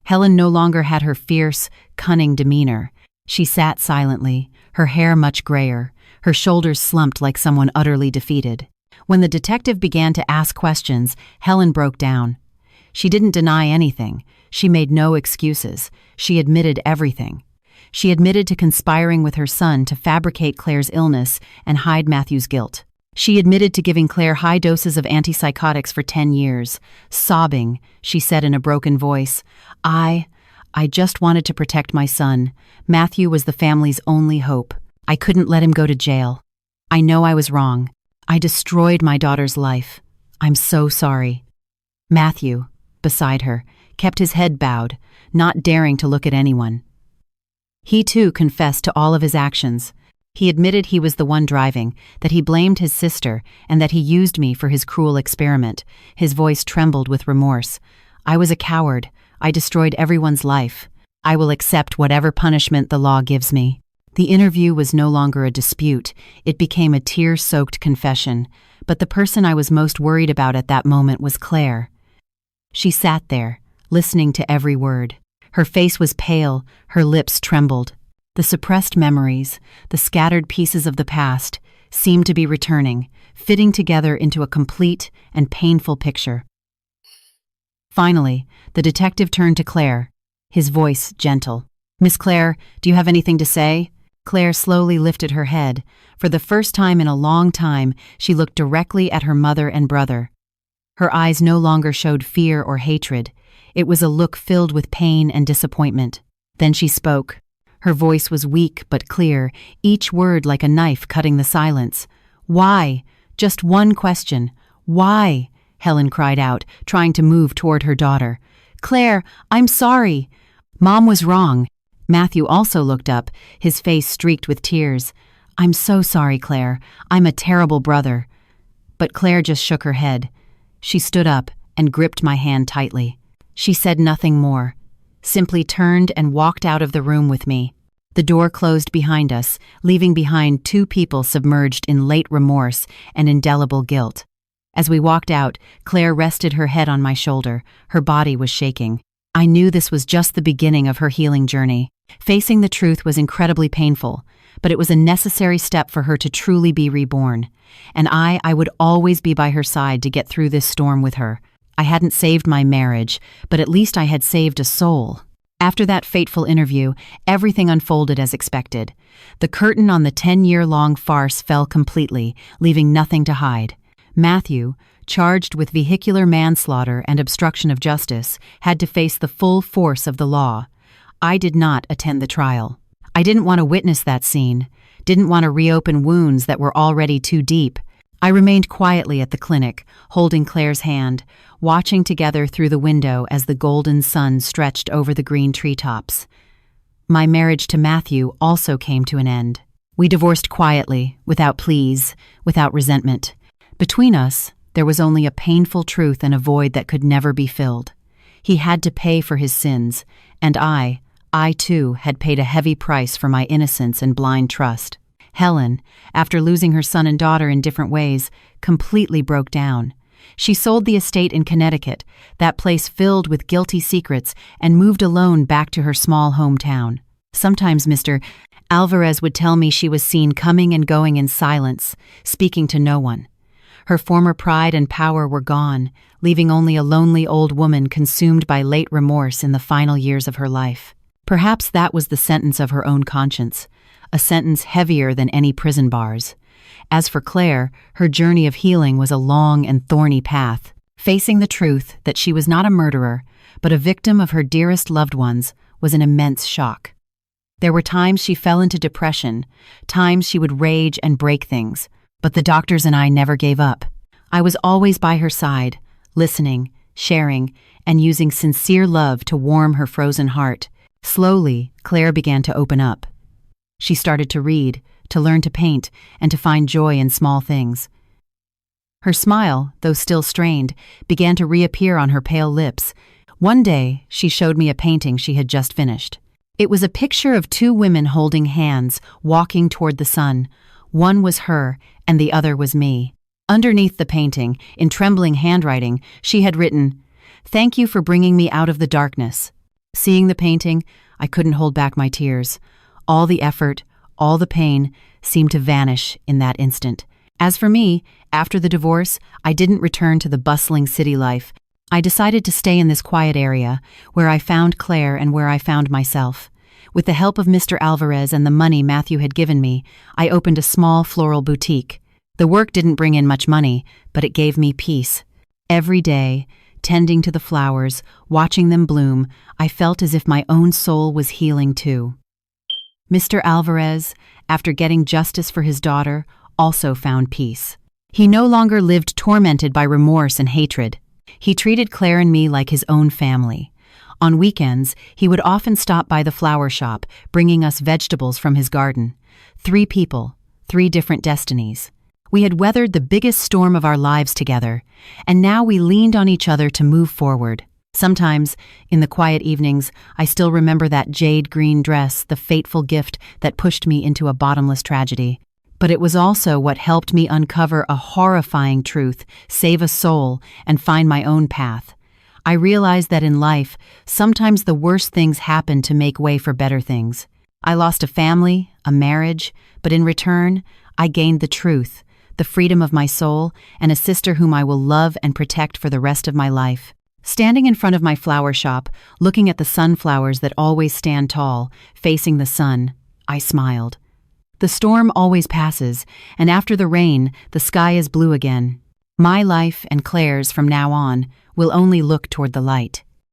Helen no longer had her fierce, cunning demeanor. She sat silently, her hair much grayer, her shoulders slumped like someone utterly defeated. When the detective began to ask questions, Helen broke down. She didn't deny anything. She made no excuses. She admitted everything. She admitted to conspiring with her son to fabricate Claire's illness and hide Matthew's guilt. She admitted to giving Claire high doses of antipsychotics for 10 years. Sobbing, she said in a broken voice, I just wanted to protect my son. Matthew was the family's only hope. I couldn't let him go to jail. I know I was wrong. I destroyed my daughter's life. I'm so sorry." Matthew, beside her, kept his head bowed, not daring to look at anyone. He too confessed to all of his actions. He admitted he was the one driving, that he blamed his sister, and that he used me for his cruel experiment. His voice trembled with remorse. "I was a coward. I destroyed everyone's life. I will accept whatever punishment the law gives me." The interview was no longer a dispute. It became a tear-soaked confession. But the person I was most worried about at that moment was Claire. She sat there, listening to every word. Her face was pale, her lips trembled. The suppressed memories, the scattered pieces of the past, seemed to be returning, fitting together into a complete and painful picture. Finally, the detective turned to Claire, his voice gentle. "Miss Claire, do you have anything to say?" Claire slowly lifted her head. For the first time in a long time, she looked directly at her mother and brother. Her eyes no longer showed fear or hatred. It was a look filled with pain and disappointment. Then she spoke. Her voice was weak but clear, each word like a knife cutting the silence. "Why? Just one question. Why?" Helen cried out, trying to move toward her daughter. "Claire, I'm sorry. Mom was wrong." Matthew also looked up, his face streaked with tears. "I'm so sorry, Claire. I'm a terrible brother." But Claire just shook her head. She stood up and gripped my hand tightly. She said nothing more, simply turned and walked out of the room with me. The door closed behind us, leaving behind two people submerged in late remorse and indelible guilt. As we walked out, Claire rested her head on my shoulder. Her body was shaking. I knew this was just the beginning of her healing journey. Facing the truth was incredibly painful, but it was a necessary step for her to truly be reborn. And I would always be by her side to get through this storm with her. I hadn't saved my marriage, but at least I had saved a soul. After that fateful interview, everything unfolded as expected. The curtain on the 10-year-long farce fell completely, leaving nothing to hide. Matthew, charged with vehicular manslaughter and obstruction of justice, had to face the full force of the law. I did not attend the trial. I didn't want to witness that scene, didn't want to reopen wounds that were already too deep. I remained quietly at the clinic, holding Claire's hand, watching together through the window as the golden sun stretched over the green treetops. My marriage to Matthew also came to an end. We divorced quietly, without pleas, without resentment. Between us, there was only a painful truth and a void that could never be filled. He had to pay for his sins, and I too had paid a heavy price for my innocence and blind trust. Helen, after losing her son and daughter in different ways, completely broke down. She sold the estate in Connecticut, that place filled with guilty secrets, and moved alone back to her small hometown. Sometimes Mr. Alvarez would tell me she was seen coming and going in silence, speaking to no one. Her former pride and power were gone, leaving only a lonely old woman consumed by late remorse in the final years of her life. Perhaps that was the sentence of her own conscience, a sentence heavier than any prison bars. As for Claire, her journey of healing was a long and thorny path. Facing the truth that she was not a murderer, but a victim of her dearest loved ones, was an immense shock. There were times she fell into depression, times she would rage and break things, but the doctors and I never gave up. I was always by her side, listening, sharing, and using sincere love to warm her frozen heart. Slowly, Claire began to open up. She started to read, to learn to paint, and to find joy in small things. Her smile, though still strained, began to reappear on her pale lips. One day, she showed me a painting she had just finished. It was a picture of two women holding hands, walking toward the sun. One was her, and the other was me. Underneath the painting, in trembling handwriting, she had written, "Thank you for bringing me out of the darkness." Seeing the painting, I couldn't hold back my tears. All the effort, all the pain, seemed to vanish in that instant. As for me, after the divorce, I didn't return to the bustling city life. I decided to stay in this quiet area, where I found Claire and where I found myself. With the help of Mr. Alvarez and the money Matthew had given me, I opened a small floral boutique. The work didn't bring in much money, but it gave me peace. Every day, tending to the flowers, watching them bloom, I felt as if my own soul was healing too. Mr. Alvarez, after getting justice for his daughter, also found peace. He no longer lived tormented by remorse and hatred. He treated Claire and me like his own family. On weekends, he would often stop by the flower shop, bringing us vegetables from his garden. 3 people, 3 different destinies. We had weathered the biggest storm of our lives together, and now we leaned on each other to move forward. Sometimes, in the quiet evenings, I still remember that jade green dress, the fateful gift that pushed me into a bottomless tragedy. But it was also what helped me uncover a horrifying truth, save a soul, and find my own path. I realized that in life, sometimes the worst things happen to make way for better things. I lost a family, a marriage, but in return, I gained the truth, the freedom of my soul, and a sister whom I will love and protect for the rest of my life. Standing in front of my flower shop, looking at the sunflowers that always stand tall, facing the sun, I smiled. The storm always passes, and after the rain, the sky is blue again. My life and Claire's from now on will only look toward the light.